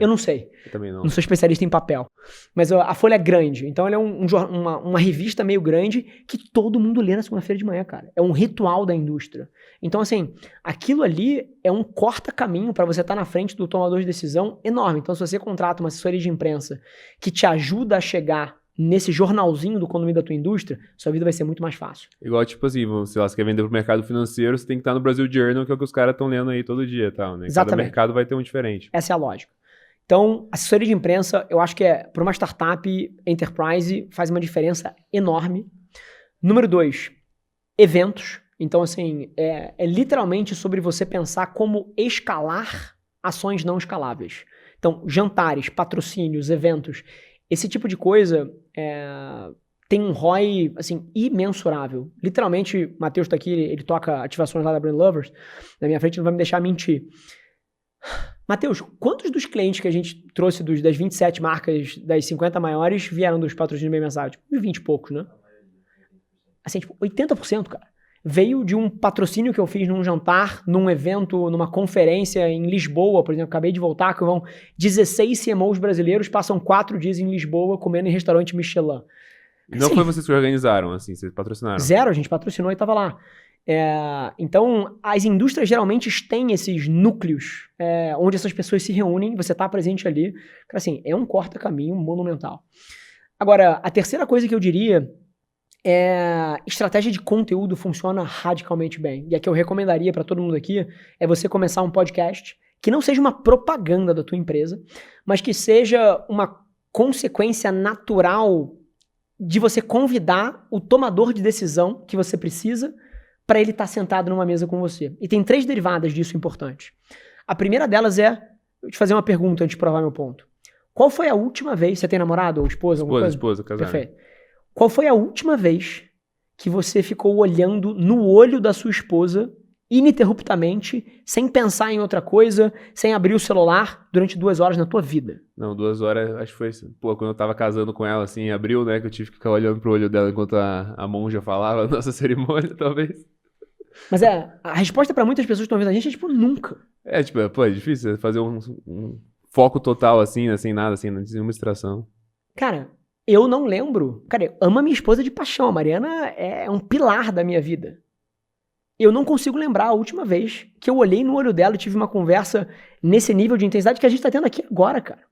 Eu não sei. Eu também não. Não sou especialista em papel. Mas a folha é grande. Então ela é uma revista meio grande que todo mundo lê na segunda-feira de manhã, cara. É um ritual da indústria. Então, assim, aquilo ali é um corta-caminho para você estar na frente do tomador de decisão enorme. Então, se você contrata uma assessoria de imprensa que te ajuda a chegar nesse jornalzinho do condomínio da tua indústria, sua vida vai ser muito mais fácil. Igual, tipo assim, sei lá, você quer vender pro mercado financeiro, você tem que estar no Brasil Journal, que é o que os caras estão lendo aí todo dia e tal, né? Exatamente. Cada mercado vai ter um diferente. Essa é a lógica. Então, assessoria de imprensa, eu acho que para uma startup enterprise faz uma diferença enorme. Número 2, eventos. Então, assim, é literalmente sobre você pensar como escalar ações não escaláveis. Então, jantares, patrocínios, eventos, esse tipo de coisa tem um ROI, assim, imensurável. Literalmente, Matheus tá aqui, ele toca ativações lá da Brand Lovers, na minha frente, não vai me deixar mentir. Matheus, quantos dos clientes que a gente trouxe das 27 marcas, das 50 maiores, vieram dos patrocínios meio mensagem? Tipo, uns 20 e poucos, né? Assim, tipo, 80%, cara. Veio de um patrocínio que eu fiz num jantar, num evento, numa conferência em Lisboa, por exemplo. Acabei de voltar, que vão 16 CMOs brasileiros, passam 4 dias em Lisboa comendo em restaurante Michelin. E não foi vocês que organizaram, assim, vocês patrocinaram? Zero, a gente patrocinou e tava lá. Então, as indústrias geralmente têm esses núcleos onde essas pessoas se reúnem, você está presente ali. Cara, assim, é um corta-caminho monumental. Agora, a terceira coisa que eu diria Estratégia de conteúdo funciona radicalmente bem. E a que eu recomendaria para todo mundo aqui é você começar um podcast que não seja uma propaganda da tua empresa, mas que seja uma consequência natural de você convidar o tomador de decisão que você precisa para ele estar sentado numa mesa com você. E tem 3 derivadas disso importantes. A primeira delas vou te fazer uma pergunta antes de provar meu ponto. Qual foi a última vez, você tem namorado ou esposa? Esposa, casada. Perfeito. Qual foi a última vez que você ficou olhando no olho da sua esposa ininterruptamente, sem pensar em outra coisa, sem abrir o celular durante 2 horas na tua vida? Não, 2 horas, acho que foi assim. Pô, quando eu tava casando com ela, assim, em abril, né, que eu tive que ficar olhando pro olho dela enquanto a monja falava a nossa cerimônia, talvez. Mas a resposta pra muitas pessoas que estão ouvindo a gente é tipo, nunca. Pô, é difícil fazer um foco total, assim, né, sem nada, assim, nenhuma distração. Cara, eu não lembro. Cara, eu amo a minha esposa de paixão. A Mariana é um pilar da minha vida. Eu não consigo lembrar a última vez que eu olhei no olho dela e tive uma conversa nesse nível de intensidade que a gente tá tendo aqui agora, cara.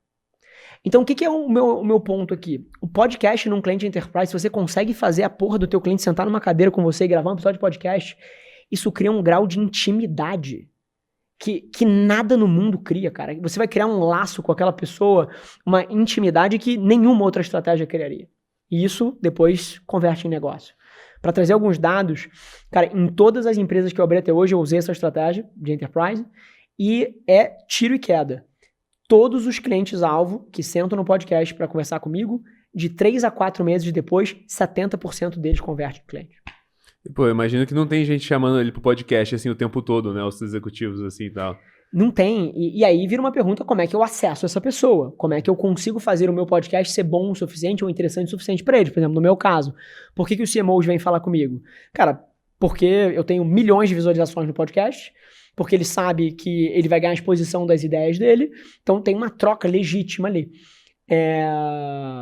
Então, o que é o meu ponto aqui? O podcast num cliente enterprise, se você consegue fazer a porra do teu cliente sentar numa cadeira com você e gravar um episódio de podcast, isso cria um grau de intimidade que nada no mundo cria, cara. Você vai criar um laço com aquela pessoa, uma intimidade que nenhuma outra estratégia criaria. E isso depois converte em negócio. Para trazer alguns dados, cara, em todas as empresas que eu abri até hoje, eu usei essa estratégia de enterprise e é tiro e queda. Todos os clientes-alvo que sentam no podcast para conversar comigo, de 3 a 4 meses depois, 70% deles convertem em cliente. Pô, eu imagino que não tem gente chamando ele pro podcast, assim, o tempo todo, né? Os executivos, assim, e tal. Não tem. E aí vira uma pergunta, como é que eu acesso essa pessoa? Como é que eu consigo fazer o meu podcast ser bom o suficiente ou interessante o suficiente para eles? Por exemplo, no meu caso, por que os CMOs vêm falar comigo? Cara, porque eu tenho milhões de visualizações no podcast, porque ele sabe que ele vai ganhar a exposição das ideias dele, então tem uma troca legítima ali.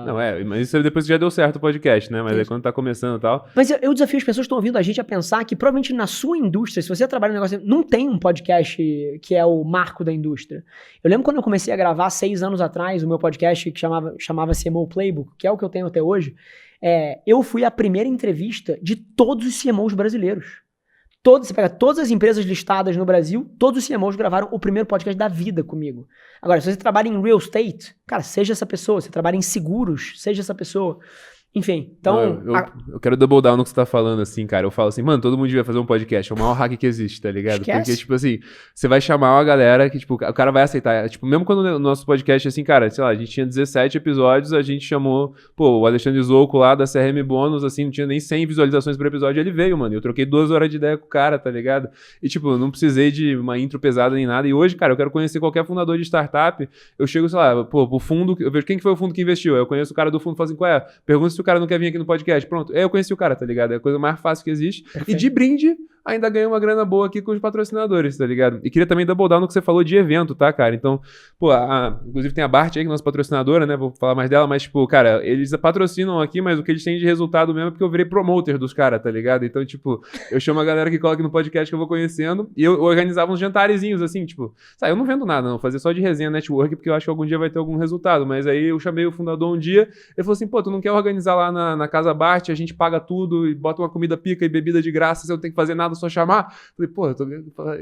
Não, mas isso depois que já deu certo o podcast, né? Mas isso. aí quando tá começando e tal... Mas eu desafio as pessoas que estão ouvindo a gente a pensar que provavelmente na sua indústria, se você trabalha no negócio, não tem um podcast que é o marco da indústria. Eu lembro quando eu comecei a gravar 6 anos atrás, o meu podcast que chamava CMO Playbook, que é o que eu tenho até hoje, eu fui a primeira entrevista de todos os CMOs brasileiros. Você pega todas as empresas listadas no Brasil, todos os CMOs gravaram o primeiro podcast da vida comigo. Agora, se você trabalha em real estate, cara, seja essa pessoa. Se você trabalha em seguros, seja essa pessoa. Enfim, então... Eu quero double down no que você tá falando, assim, cara. Eu falo assim, mano, todo mundo devia fazer um podcast. É o maior hack que existe, tá ligado? Esquece. Porque, tipo assim, você vai chamar uma galera que, tipo, o cara vai aceitar. Tipo, mesmo quando o nosso podcast, assim, cara, sei lá, a gente tinha 17 episódios, a gente chamou, pô, o Alexandre Zouco lá da CRM Bônus, assim, não tinha nem 100 visualizações por episódio, ele veio, mano. Eu troquei 2 horas de ideia com o cara, tá ligado? E, tipo, eu não precisei de uma intro pesada nem nada. E hoje, cara, eu quero conhecer qualquer fundador de startup. Eu chego, sei lá, pô, pro fundo, eu vejo quem que foi o fundo que investiu. Eu conheço o cara do fundo, falo assim, qual é? Pergunta se o cara não quer vir aqui no podcast. Pronto, eu conheci o cara, tá ligado? É a coisa mais fácil que existe. Perfeito. E de brinde, ainda ganhei uma grana boa aqui com os patrocinadores, tá ligado? E queria também double down no que você falou de evento, tá, cara? Então, pô, inclusive tem a Bart aí, que é nossa patrocinadora, né? Vou falar mais dela, mas, tipo, cara, eles patrocinam aqui, mas o que eles têm de resultado mesmo é porque eu virei promoter dos caras, tá ligado? Então, tipo, eu chamo a galera que cola aqui no podcast que eu vou conhecendo e eu organizava uns jantarezinhos, assim, tipo, sabe, eu não vendo nada, não, fazer só de resenha, network, porque eu acho que algum dia vai ter algum resultado, mas aí eu chamei o fundador um dia, ele falou assim, pô, tu não quer organizar lá na Casa Bart, a gente paga tudo e bota uma comida pica e bebida de graça, você não tem que fazer nada, só chamar. Falei, pô,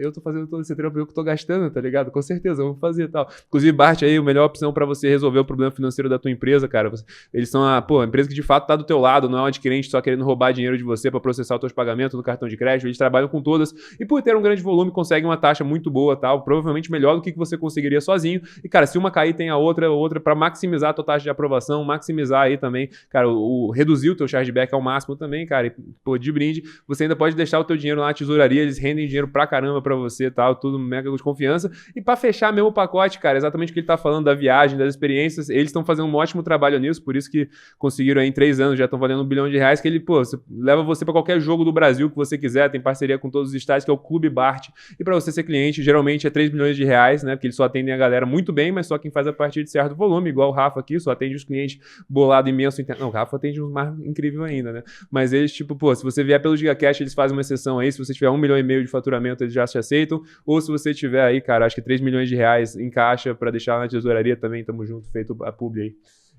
eu tô fazendo todo esse trampo, eu que tô gastando, tá ligado? Com certeza, eu vou fazer e tal. Inclusive, Bart aí, a melhor opção pra você resolver o problema financeiro da tua empresa, cara. Eles são a empresa que de fato tá do teu lado, não é uma adquirente só querendo roubar dinheiro de você pra processar os teus pagamentos no cartão de crédito. Eles trabalham com todas e por ter um grande volume, conseguem uma taxa muito boa, tal, provavelmente melhor do que você conseguiria sozinho. E, cara, se uma cair, tem a outra pra maximizar a tua taxa de aprovação, maximizar aí também, cara, reduzir o teu chargeback ao máximo também, cara. E, pô, de brinde, você ainda pode deixar o teu dinheiro lá na tesouraria, eles rendem dinheiro pra caramba pra você, tal, tudo mega de confiança. E pra fechar mesmo o pacote, cara, exatamente o que ele tá falando da viagem, das experiências, eles estão fazendo um ótimo trabalho nisso, por isso que conseguiram aí em 3 anos, já estão valendo R$1 bilhão, que ele, pô, leva você pra qualquer jogo do Brasil que você quiser, tem parceria com todos os estádios, que é o Clube Bart. E pra você ser cliente, geralmente é R$3 milhões, né, porque eles só atendem a galera muito bem, mas só quem faz a partir de certo volume, igual o Rafa aqui, só atende os clientes bolado imenso. Não, o Rafa atende uns mais incrível ainda, né? Mas eles, tipo, pô, se você vier pelo GigaCast, eles fazem uma exceção aí, se você tiver R$1,5 milhão de faturamento, eles já te aceitam, ou se você tiver aí, cara, acho que R$3 milhões em caixa pra deixar na tesouraria também, tamo junto, feito a publi aí.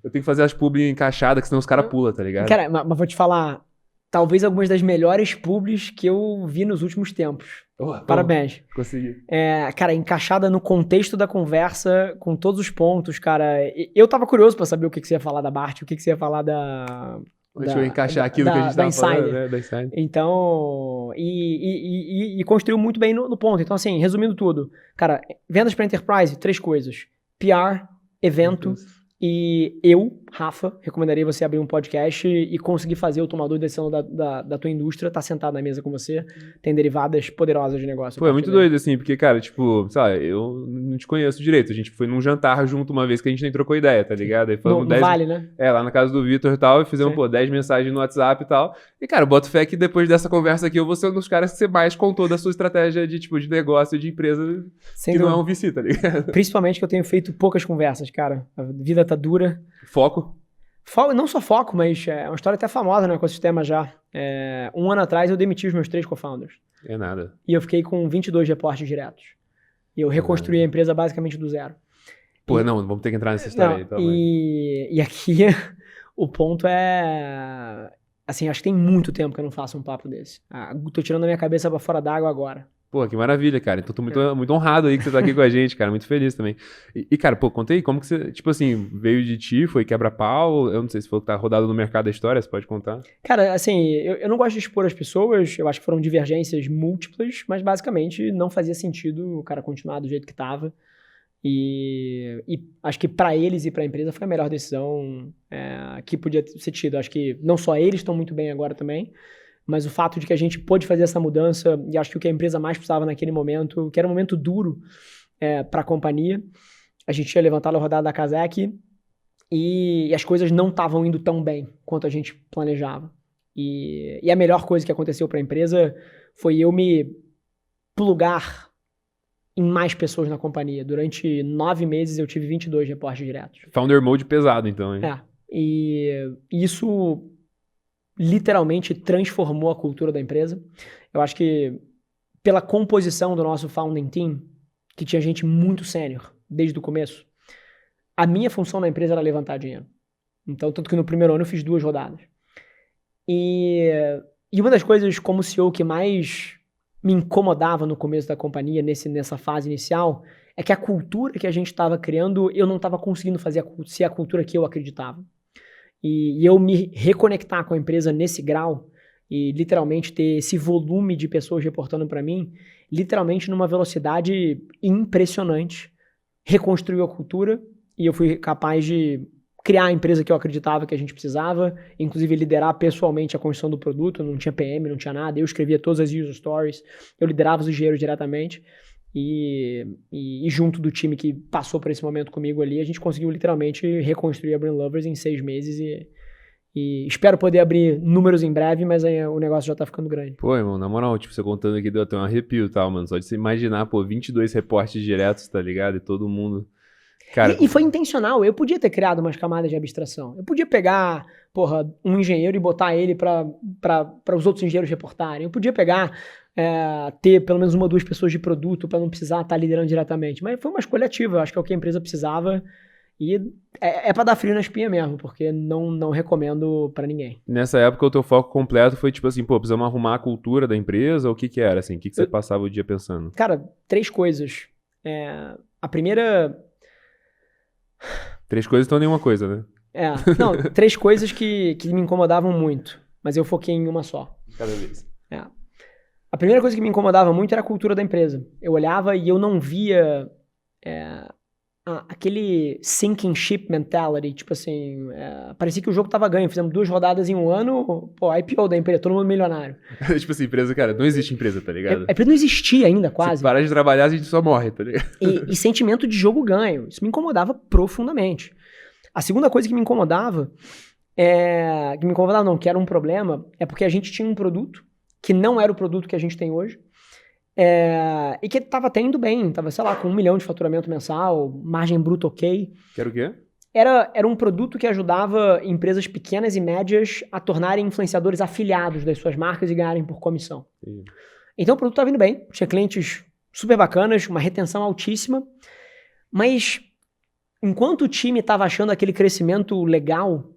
Eu tenho que fazer as publi encaixadas, que senão os caras pulam, tá ligado? Cara, mas vou te falar, talvez algumas das melhores publis que eu vi nos últimos tempos. Parabéns. Consegui. Cara, encaixada no contexto da conversa, com todos os pontos, cara. Eu tava curioso pra saber o que você ia falar da Bart, o que você ia falar Deixa eu encaixar aquilo que a gente tava falando, né? Da Insider. Então, e construiu muito bem no ponto. Então, assim, resumindo tudo, cara, vendas para enterprise, 3 coisas: PR, evento, e eu, Rafa, recomendaria você abrir um podcast e conseguir fazer o tomador de decisão da tua indústria, tá sentado na mesa com você, tem derivadas poderosas de negócio. Pô, é muito doido, assim, porque, cara, tipo, sei lá, eu não te conheço direito. A gente foi num jantar junto uma vez que a gente nem trocou ideia, tá ligado? Aí falamos no Vale, né? Lá na casa do Vitor e tal, e fizemos, 10 mensagens no WhatsApp e tal. E, cara, boto fé que depois dessa conversa aqui, eu vou ser um dos caras que você mais contou da sua estratégia de, tipo, de negócio, de empresa, que não é um VC, tá ligado? Principalmente que eu tenho feito poucas conversas, cara. A vida tá dura. Foco? Não só foco, mas é uma história até famosa no ecossistema já. 1 ano atrás eu demiti os meus 3 co-founders. É nada. E eu fiquei com 22 reportes diretos. E eu reconstruí a empresa basicamente do zero. Pô, não, vamos ter que entrar nessa história aí. Então, e aqui o ponto é... Assim, acho que tem muito tempo que eu não faço um papo desse. Tô tirando a minha cabeça pra fora d'água agora. Pô, que maravilha, cara. Então tô muito honrado aí que você tá aqui com a gente, cara. Muito feliz também. Cara, pô, conta aí, como que você, tipo assim, veio de ti, foi quebra-pau? Eu não sei se falou que tá rodado no mercado da história, você pode contar? Cara, assim, eu não gosto de expor as pessoas, eu acho que foram divergências múltiplas, mas basicamente não fazia sentido o cara continuar do jeito que tava. E acho que pra eles e pra empresa foi a melhor decisão que podia ser tida. Acho que não só eles estão muito bem agora também, mas o fato de que a gente pôde fazer essa mudança, e acho que o que a empresa mais precisava naquele momento, que era um momento duro para a companhia, a gente tinha levantado a rodada da Kazakh e as coisas não estavam indo tão bem quanto a gente planejava. E a melhor coisa que aconteceu para a empresa foi eu me plugar em mais pessoas na companhia. Durante 9 meses eu tive 22 reportes diretos. Founder Mode pesado, então, hein? E isso literalmente transformou a cultura da empresa. Eu acho que pela composição do nosso founding team, que tinha gente muito sênior desde o começo, a minha função na empresa era levantar dinheiro. Então, tanto que no primeiro ano eu fiz 2 rodadas. E uma das coisas como CEO que mais me incomodava no começo da companhia, nessa fase inicial, é que a cultura que a gente estava criando, eu não estava conseguindo fazer ser a cultura que eu acreditava. E eu me reconectar com a empresa nesse grau e literalmente ter esse volume de pessoas reportando para mim, literalmente numa velocidade impressionante, reconstruiu a cultura e eu fui capaz de criar a empresa que eu acreditava que a gente precisava, inclusive liderar pessoalmente a construção do produto. Não tinha PM, não tinha nada, eu escrevia todas as user stories, eu liderava os engenheiros diretamente. E junto do time que passou por esse momento comigo ali, a gente conseguiu literalmente reconstruir a Brand Lovers em 6 meses e espero poder abrir números em breve, mas aí o negócio já tá ficando grande. Pô, irmão, na moral, tipo, você contando aqui deu até um arrepio e tal, mano. Só de você imaginar, pô, 22 reportes diretos, tá ligado? E todo mundo... Cara, e foi intencional, eu podia ter criado umas camadas de abstração. Eu podia pegar, um engenheiro e botar ele para os outros engenheiros reportarem. Eu podia pegar, ter pelo menos 1 ou 2 pessoas de produto para não precisar estar liderando diretamente. Mas foi uma escolha ativa, eu acho que é o que a empresa precisava. E é para dar frio na espinha mesmo, porque não recomendo para ninguém. Nessa época, o teu foco completo foi tipo assim, pô, precisamos arrumar a cultura da empresa? Ou o que era, assim? O que você passava o dia pensando? Cara, 3 coisas. A primeira... 3 coisas então nenhuma coisa, né? Não, 3 coisas que me incomodavam muito, mas eu foquei em uma só. Cada vez. A primeira coisa que me incomodava muito era a cultura da empresa. Eu olhava e eu não via aquele sinking ship mentality, tipo assim, parecia que o jogo tava ganho. Fizemos 2 rodadas em 1 ano, IPO da empresa, todo mundo milionário. Tipo assim, empresa, cara, não existe empresa, tá ligado? A empresa não existia ainda, quase. Se parar de trabalhar, a gente só morre, tá ligado? E sentimento de jogo ganho. Isso me incomodava profundamente. A segunda coisa que me incomodava, que era um problema, é porque a gente tinha um produto que não era o produto que a gente tem hoje, e que estava até indo bem, estava, sei lá, com 1 milhão de faturamento mensal, margem bruta ok. Que era o quê? Era um produto que ajudava empresas pequenas e médias a tornarem influenciadores afiliados das suas marcas e ganharem por comissão. Sim. Então o produto estava indo bem, tinha clientes super bacanas, uma retenção altíssima, mas enquanto o time estava achando aquele crescimento legal,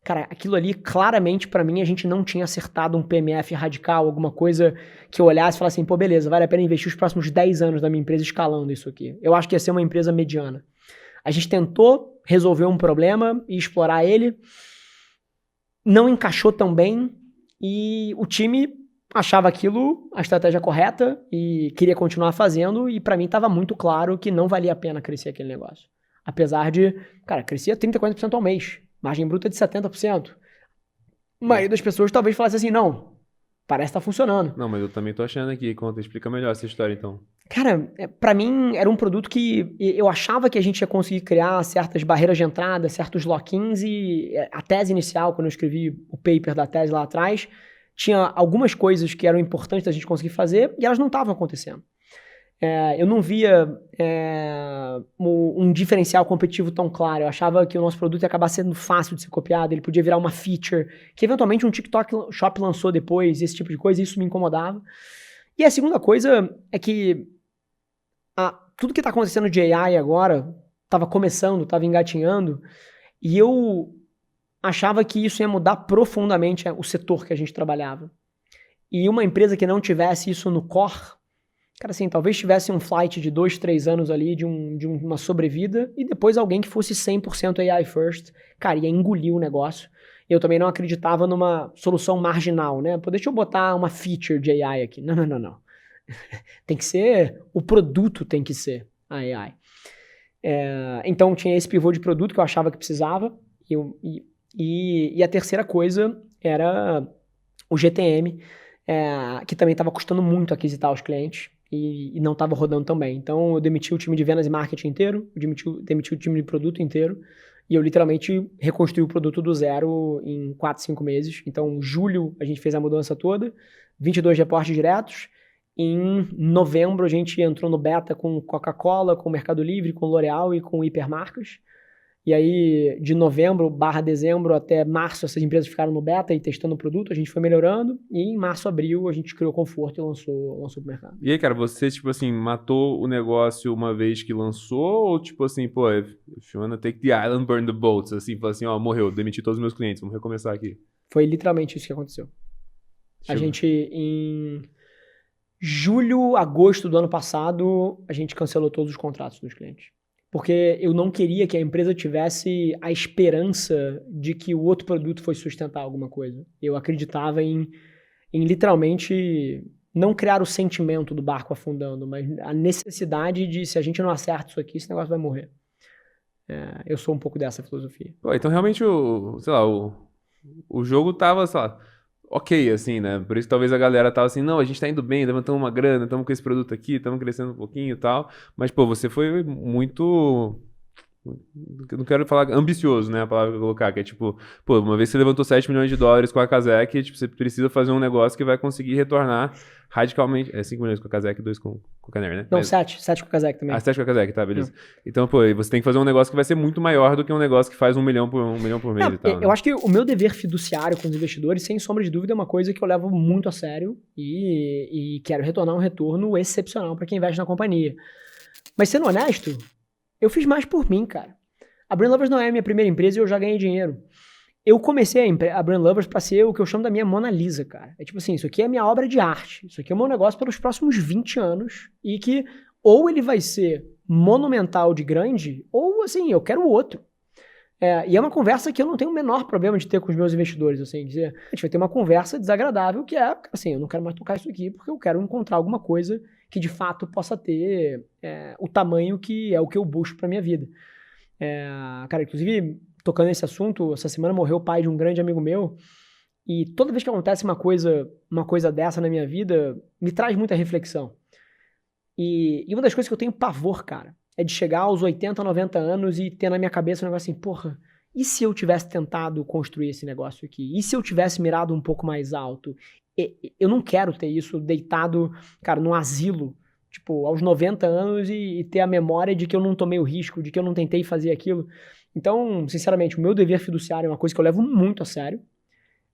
Cara, aquilo ali, claramente, pra mim, a gente não tinha acertado um PMF radical, alguma coisa que eu olhasse e falasse assim, pô, beleza, vale a pena investir os próximos 10 anos da minha empresa escalando isso aqui. Eu acho que ia ser uma empresa mediana. A gente tentou resolver um problema e explorar ele, não encaixou tão bem e o time achava aquilo a estratégia correta e queria continuar fazendo e pra mim tava muito claro que não valia a pena crescer aquele negócio. Apesar de, cara, crescia 30%, 40% ao mês. Margem bruta de 70%. A maioria das pessoas talvez falasse assim, não, parece que tá funcionando. Não, mas eu também tô achando aqui. Conta, explica melhor essa história, então. Cara, pra mim era um produto que eu achava que a gente ia conseguir criar certas barreiras de entrada, certos lock-ins e a tese inicial, quando eu escrevi o paper da tese lá atrás, tinha algumas coisas que eram importantes da gente conseguir fazer e elas não estavam acontecendo. Eu não via um diferencial competitivo tão claro. Eu achava que o nosso produto ia acabar sendo fácil de ser copiado, ele podia virar uma feature, que eventualmente um TikTok Shop lançou depois, esse tipo de coisa, e isso me incomodava. E a segunda coisa é que tudo que está acontecendo de AI agora estava começando, estava engatinhando, e eu achava que isso ia mudar profundamente o setor que a gente trabalhava. E uma empresa que não tivesse isso no core, cara, assim, talvez tivesse um flight de 2, 3 anos ali, de uma sobrevida, e depois alguém que fosse 100% AI first, cara, ia engolir o negócio. Eu também não acreditava numa solução marginal, né? Pô, deixa eu botar uma feature de AI aqui. Não. Tem que ser, o produto tem que ser a AI. Então tinha esse pivô de produto que eu achava que precisava, e a terceira coisa era o GTM, que também estava custando muito aquisitar os clientes, e não estava rodando tão bem. Então eu demiti o time de vendas e marketing inteiro, eu demiti o time de produto inteiro, e eu literalmente reconstruí o produto do zero em 4, 5 meses. Então em julho a gente fez a mudança toda, 22 reportes diretos. Em novembro a gente entrou no beta com Coca-Cola, com Mercado Livre, com L'Oréal e com hipermarcas. E aí, de novembro / dezembro até março, essas empresas ficaram no beta e testando o produto, a gente foi melhorando, e em março, abril, a gente criou Conforto e lançou pro mercado. E aí, cara, você, tipo assim, matou o negócio uma vez que lançou, ou tipo assim, pô, if you wanna take the island, burn the boats, assim, falou assim, ó, morreu, demiti todos os meus clientes, vamos recomeçar aqui. Foi literalmente isso que aconteceu. A gente, em julho, agosto do ano passado, a gente cancelou todos os contratos dos clientes. Porque eu não queria que a empresa tivesse a esperança de que o outro produto fosse sustentar alguma coisa. Eu acreditava em literalmente não criar o sentimento do barco afundando, mas a necessidade de, se a gente não acerta isso aqui, esse negócio vai morrer. Eu sou um pouco dessa filosofia. Pô, então realmente o jogo tava, sei lá, ok, assim, né? Por isso talvez a galera tava assim, não, a gente tá indo bem, levantamos uma grana, estamos com esse produto aqui, estamos crescendo um pouquinho e tal. Mas, pô, você foi muito... Não quero falar ambicioso, né? A palavra que eu vou colocar, que é tipo, pô, uma vez você levantou 7 milhões de dólares com a Kazek, tipo, você precisa fazer um negócio que vai conseguir retornar radicalmente. 5 milhões com a Kazek, 2 com o Canary, né? Não, 7 com a Kazek também. 7 com a Kazek, tá, beleza. Então, pô, você tem que fazer um negócio que vai ser muito maior do que um negócio que faz 1 milhão por mês e tal. Eu acho que o meu dever fiduciário com os investidores, sem sombra de dúvida, é uma coisa que eu levo muito a sério e quero retornar um retorno excepcional para quem investe na companhia. Mas sendo honesto, eu fiz mais por mim, cara. A Brand Lovers não é a minha primeira empresa e eu já ganhei dinheiro. Eu comecei a Brand Lovers pra ser o que eu chamo da minha Mona Lisa, cara. É tipo assim, isso aqui é a minha obra de arte. Isso aqui é o meu negócio pelos próximos 20 anos. E que ou ele vai ser monumental de grande, ou assim, eu quero o outro. E é uma conversa que eu não tenho o menor problema de ter com os meus investidores, assim, dizer, a gente vai ter uma conversa desagradável que é, assim, eu não quero mais tocar isso aqui porque eu quero encontrar alguma coisa que de fato possa ter o tamanho que é o que eu busco pra minha vida. Cara, inclusive, tocando nesse assunto, essa semana morreu o pai de um grande amigo meu, e toda vez que acontece uma coisa dessa na minha vida, me traz muita reflexão. E uma das coisas que eu tenho pavor, cara, é de chegar aos 80, 90 anos e ter na minha cabeça um negócio assim, porra, e se eu tivesse tentado construir esse negócio aqui? E se eu tivesse mirado um pouco mais alto? Eu não quero ter isso deitado, cara, num asilo, tipo, aos 90 anos e ter a memória de que eu não tomei o risco, de que eu não tentei fazer aquilo. Então, sinceramente, o meu dever fiduciário é uma coisa que eu levo muito a sério,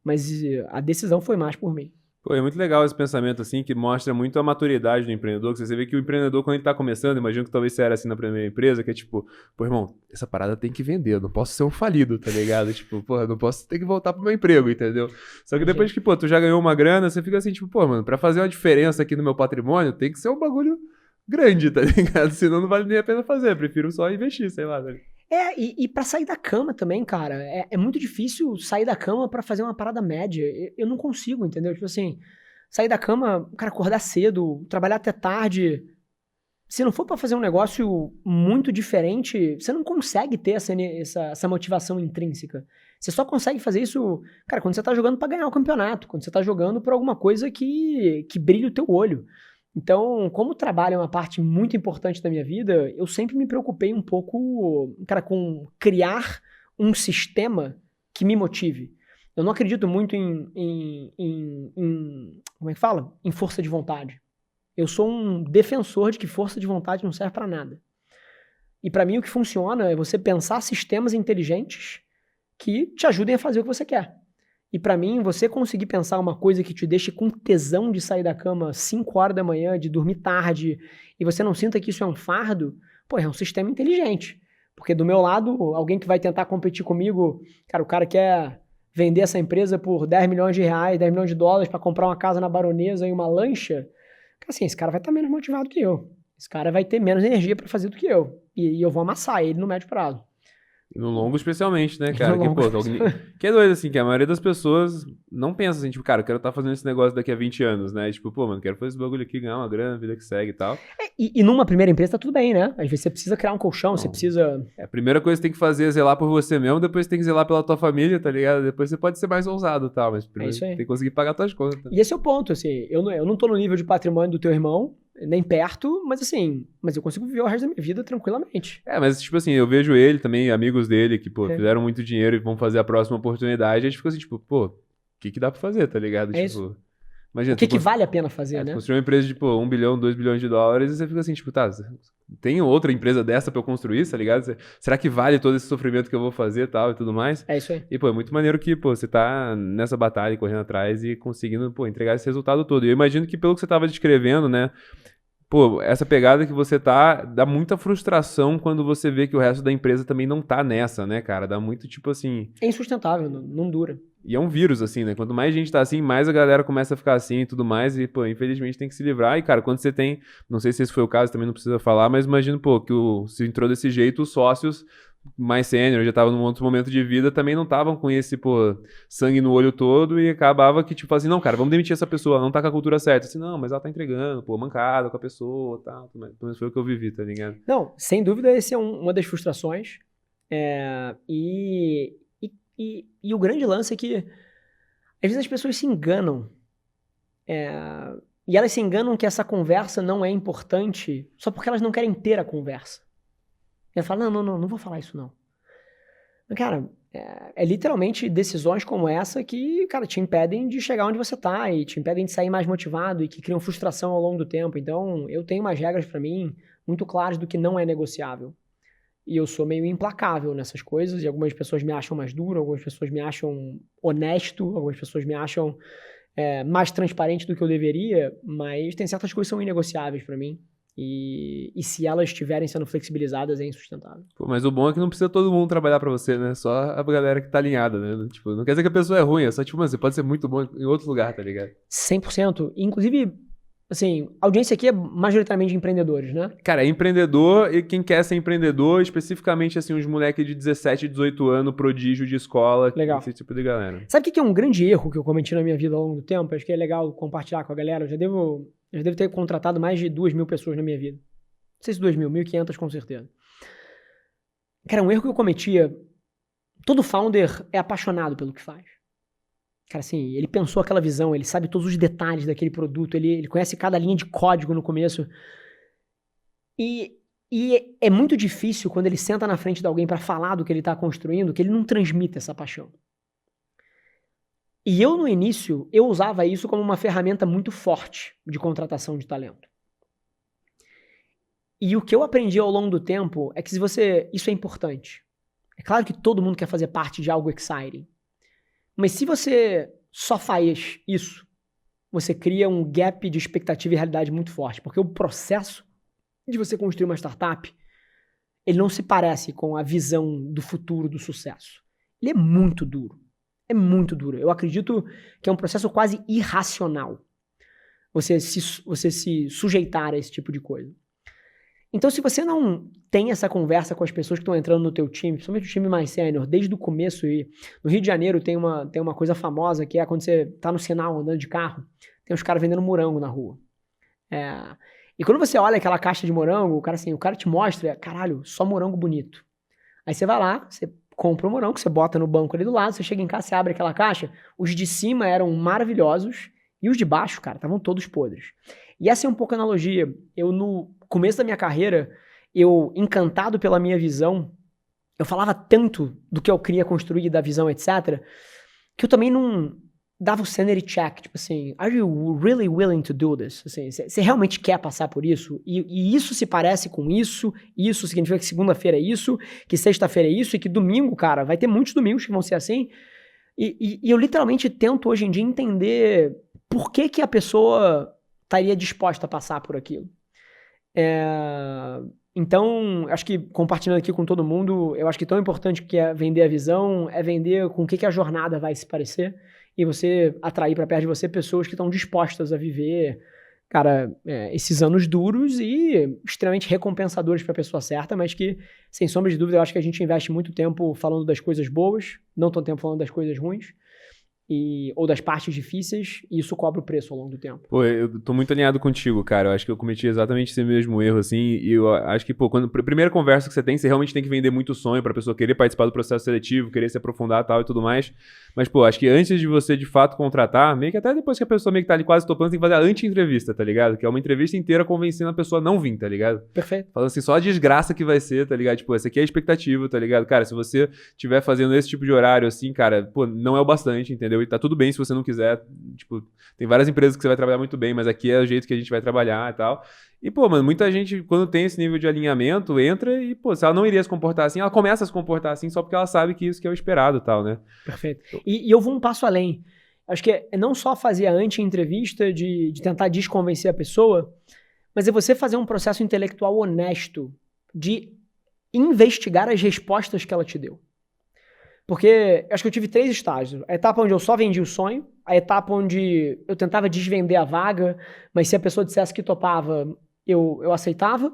mas a decisão foi mais por mim. Pô, é muito legal esse pensamento, assim, que mostra muito a maturidade do empreendedor, que você vê que o empreendedor, quando ele tá começando, imagino que talvez você era assim na primeira empresa, que é tipo, pô, irmão, essa parada tem que vender, eu não posso ser um falido, tá ligado? Tipo, pô, eu não posso ter que voltar pro meu emprego, entendeu? Só que depois que, pô, tu já ganhou uma grana, você fica assim, tipo, pô, mano, pra fazer uma diferença aqui no meu patrimônio, tem que ser um bagulho grande, tá ligado? Senão não vale nem a pena fazer, eu prefiro só investir, sei lá, velho. E pra sair da cama também, cara, é muito difícil sair da cama pra fazer uma parada média. Eu não consigo, entendeu? Tipo assim, sair da cama, cara, acordar cedo, trabalhar até tarde. Se não for pra fazer um negócio muito diferente, você não consegue ter essa motivação intrínseca. Você só consegue fazer isso, cara, quando você tá jogando pra ganhar o campeonato, quando você tá jogando por alguma coisa que brilha o teu olho. Então, como o trabalho é uma parte muito importante da minha vida, eu sempre me preocupei um pouco, cara, com criar um sistema que me motive. Eu não acredito muito como é que fala? Em força de vontade. Eu sou um defensor de que força de vontade não serve pra nada. E pra mim o que funciona é você pensar sistemas inteligentes que te ajudem a fazer o que você quer. E pra mim, você conseguir pensar uma coisa que te deixe com tesão de sair da cama às 5 horas da manhã, de dormir tarde, e você não sinta que isso é um fardo, pô, é um sistema inteligente. Porque do meu lado, alguém que vai tentar competir comigo, cara, o cara quer vender essa empresa por 10 milhões de reais, 10 milhões de dólares pra comprar uma casa na Baronesa e uma lancha, assim, esse cara vai estar menos motivado que eu. Esse cara vai ter menos energia pra fazer do que eu. E eu vou amassar ele no médio prazo. E no longo, especialmente, né, E cara? no Que, longo, pô, que é doido, assim, que a maioria das pessoas não pensa assim, tipo, cara, eu quero estar fazendo esse negócio daqui a 20 anos, né? Tipo, pô, mano, quero fazer esse bagulho aqui, ganhar uma grana, vida que segue e tal. E numa primeira empresa tá tudo bem, né? Às vezes você precisa criar um colchão, você Não. precisa... A primeira coisa que você tem que fazer é zelar por você mesmo, depois você tem que zelar pela tua família, tá ligado? Depois você pode ser mais ousado e tal, mas primeiro isso aí. tem que conseguir pagar tuas contas. E esse é o ponto, assim, eu não tô no nível de patrimônio do teu irmão, nem perto, mas assim, mas eu consigo viver o resto da minha vida tranquilamente. É, mas tipo assim, eu vejo ele também, amigos dele, que, pô, É. fizeram muito dinheiro e vão fazer a próxima oportunidade, a gente fica assim, tipo, pô, o que dá pra fazer, tá ligado? É Tipo, isso. imagina, O que tu que vale a pena fazer, tu né? construiu uma empresa de, pô, 1 bilhão, 2 bilhões de dólares e você fica assim, tipo, tá, tem outra empresa dessa pra eu construir, tá ligado? Será que vale todo esse sofrimento que eu vou fazer e tal e tudo mais? É isso aí. E, pô, é muito maneiro que, pô, você tá nessa batalha, correndo atrás e conseguindo, pô, entregar esse resultado todo. E eu imagino que pelo que você tava descrevendo, né, pô, essa pegada que você tá, dá muita frustração quando você vê que o resto da empresa também não tá nessa, né, cara? Dá muito, tipo assim... É insustentável, não dura. E é um vírus, assim, né? Quanto mais gente tá assim, mais a galera começa a ficar assim e tudo mais. E, pô, infelizmente tem que se livrar. E, cara, quando você tem... Não sei se esse foi o caso, também não precisa falar, mas imagino, pô, que se entrou desse jeito, os sócios mais sênior, já estavam num outro momento de vida, também não estavam com esse, pô, sangue no olho todo e acabava que, tipo assim, não, cara, vamos demitir essa pessoa, ela não tá com a cultura certa. Assim, não, mas ela tá entregando, pô, mancada com a pessoa, tal, pelo menos foi o que eu vivi, tá ligado? Não, sem dúvida, esse é uma das frustrações. E o grande lance é que, às vezes, as pessoas se enganam. E elas se enganam que essa conversa não é importante só porque elas não querem ter a conversa. Elas falam, não vou falar isso, não. Mas, cara, é literalmente decisões como essa que, cara, te impedem de chegar onde você tá e te impedem de sair mais motivado e que criam frustração ao longo do tempo. Então, eu tenho umas regras pra mim muito claras do que não é negociável. E eu sou meio implacável nessas coisas, e algumas pessoas me acham mais duro, algumas pessoas me acham honesto, algumas pessoas me acham mais transparente do que eu deveria, mas tem certas coisas que são inegociáveis pra mim. E se elas estiverem sendo flexibilizadas, é insustentável. Pô, mas o bom é que não precisa todo mundo trabalhar pra você, né? Só a galera que tá alinhada, né? Tipo, não quer dizer que a pessoa é ruim, é só, tipo, mano, você pode ser muito bom em outro lugar, tá ligado? 100%. Inclusive, assim, a audiência aqui é majoritariamente de empreendedores, né? Cara, é empreendedor e quem quer ser empreendedor, especificamente, assim, uns moleques de 17, 18 anos, prodígio de escola, Legal. esse tipo de galera. Sabe o que é um grande erro que eu cometi na minha vida ao longo do tempo? Acho que é legal compartilhar com a galera. Eu já devo ter contratado mais de 2.000 pessoas na minha vida. Não sei se 2.000, 1.500 com certeza. Cara, um erro que eu cometia... Todo founder é apaixonado pelo que faz. Cara, assim, ele pensou aquela visão, ele sabe todos os detalhes daquele produto, ele conhece cada linha de código no começo. E é muito difícil quando ele senta na frente de alguém para falar do que ele está construindo, que ele não transmita essa paixão. E eu, no início, eu usava isso como uma ferramenta muito forte de contratação de talento. E o que eu aprendi ao longo do tempo é que isso é importante. É claro que todo mundo quer fazer parte de algo exciting. Mas se você só faz isso, você cria um gap de expectativa e realidade muito forte, porque o processo de você construir uma startup, ele não se parece com a visão do futuro do sucesso. Ele é muito duro. É muito duro. Eu acredito que é um processo quase irracional você se sujeitar a esse tipo de coisa. Então, se você não tem essa conversa com as pessoas que estão entrando no teu time, principalmente o time mais sênior, desde o começo, e no Rio de Janeiro tem uma coisa famosa que é quando você tá no sinal andando de carro, tem os caras vendendo morango na rua. E quando você olha aquela caixa de morango, o cara te mostra, caralho, só morango bonito. Aí você vai lá, você compra um morango, você bota no banco ali do lado, você chega em casa, você abre aquela caixa, os de cima eram maravilhosos e os de baixo, cara, estavam todos podres. E essa é um pouco a analogia. Eu, no começo da minha carreira, eu, encantado pela minha visão, eu falava tanto do que eu queria construir, da visão, etc., que eu também não dava o sanity check, tipo assim, are you really willing to do this? Assim, você realmente quer passar por isso? E isso se parece com isso significa que segunda-feira é isso, que sexta-feira é isso, e que domingo, cara, vai ter muitos domingos que vão ser assim. E eu literalmente tento hoje em dia entender por que a pessoa estaria disposta a passar por aquilo. Então, acho que compartilhando aqui com todo mundo, eu acho que tão importante que é vender a visão, é vender com o que a jornada vai se parecer, e você atrair para perto de você pessoas que estão dispostas a viver, cara, esses anos duros e extremamente recompensadores para a pessoa certa, mas que, sem sombra de dúvida, eu acho que a gente investe muito tempo falando das coisas boas, não tanto tempo falando das coisas ruins, ou das partes difíceis, e isso cobra o preço ao longo do tempo. Pô, eu tô muito alinhado contigo, cara. Eu acho que eu cometi exatamente esse mesmo erro, assim, e eu acho que, pô, quando a primeira conversa que você realmente tem que vender muito sonho pra pessoa querer participar do processo seletivo, querer se aprofundar e tal e tudo mais. Mas, pô, acho que antes de você, de fato, contratar, meio que até depois que a pessoa meio que tá ali quase topando, tem que fazer a anti-entrevista, tá ligado? Que é uma entrevista inteira convencendo a pessoa a não vir, tá ligado? Perfeito. Falando assim, só a desgraça que vai ser, tá ligado? Tipo, essa aqui é a expectativa, tá ligado? Cara, se você estiver fazendo esse tipo de horário, assim, cara, pô, não é o bastante, entendeu? E tá tudo bem se você não quiser, tipo, tem várias empresas que você vai trabalhar muito bem, mas aqui é o jeito que a gente vai trabalhar e tal. E, pô, mano, muita gente, quando tem esse nível de alinhamento, entra e, pô, se ela não iria se comportar assim, ela começa a se comportar assim só porque ela sabe que isso que é o esperado e tal, né? Perfeito. E eu vou um passo além. Acho que é não só fazer a anti-entrevista de tentar desconvencer a pessoa, mas é você fazer um processo intelectual honesto de investigar as respostas que ela te deu. Porque acho que eu tive 3 estágios. A etapa onde eu só vendi o sonho, a etapa onde eu tentava desvender a vaga, mas se a pessoa dissesse que topava, eu aceitava.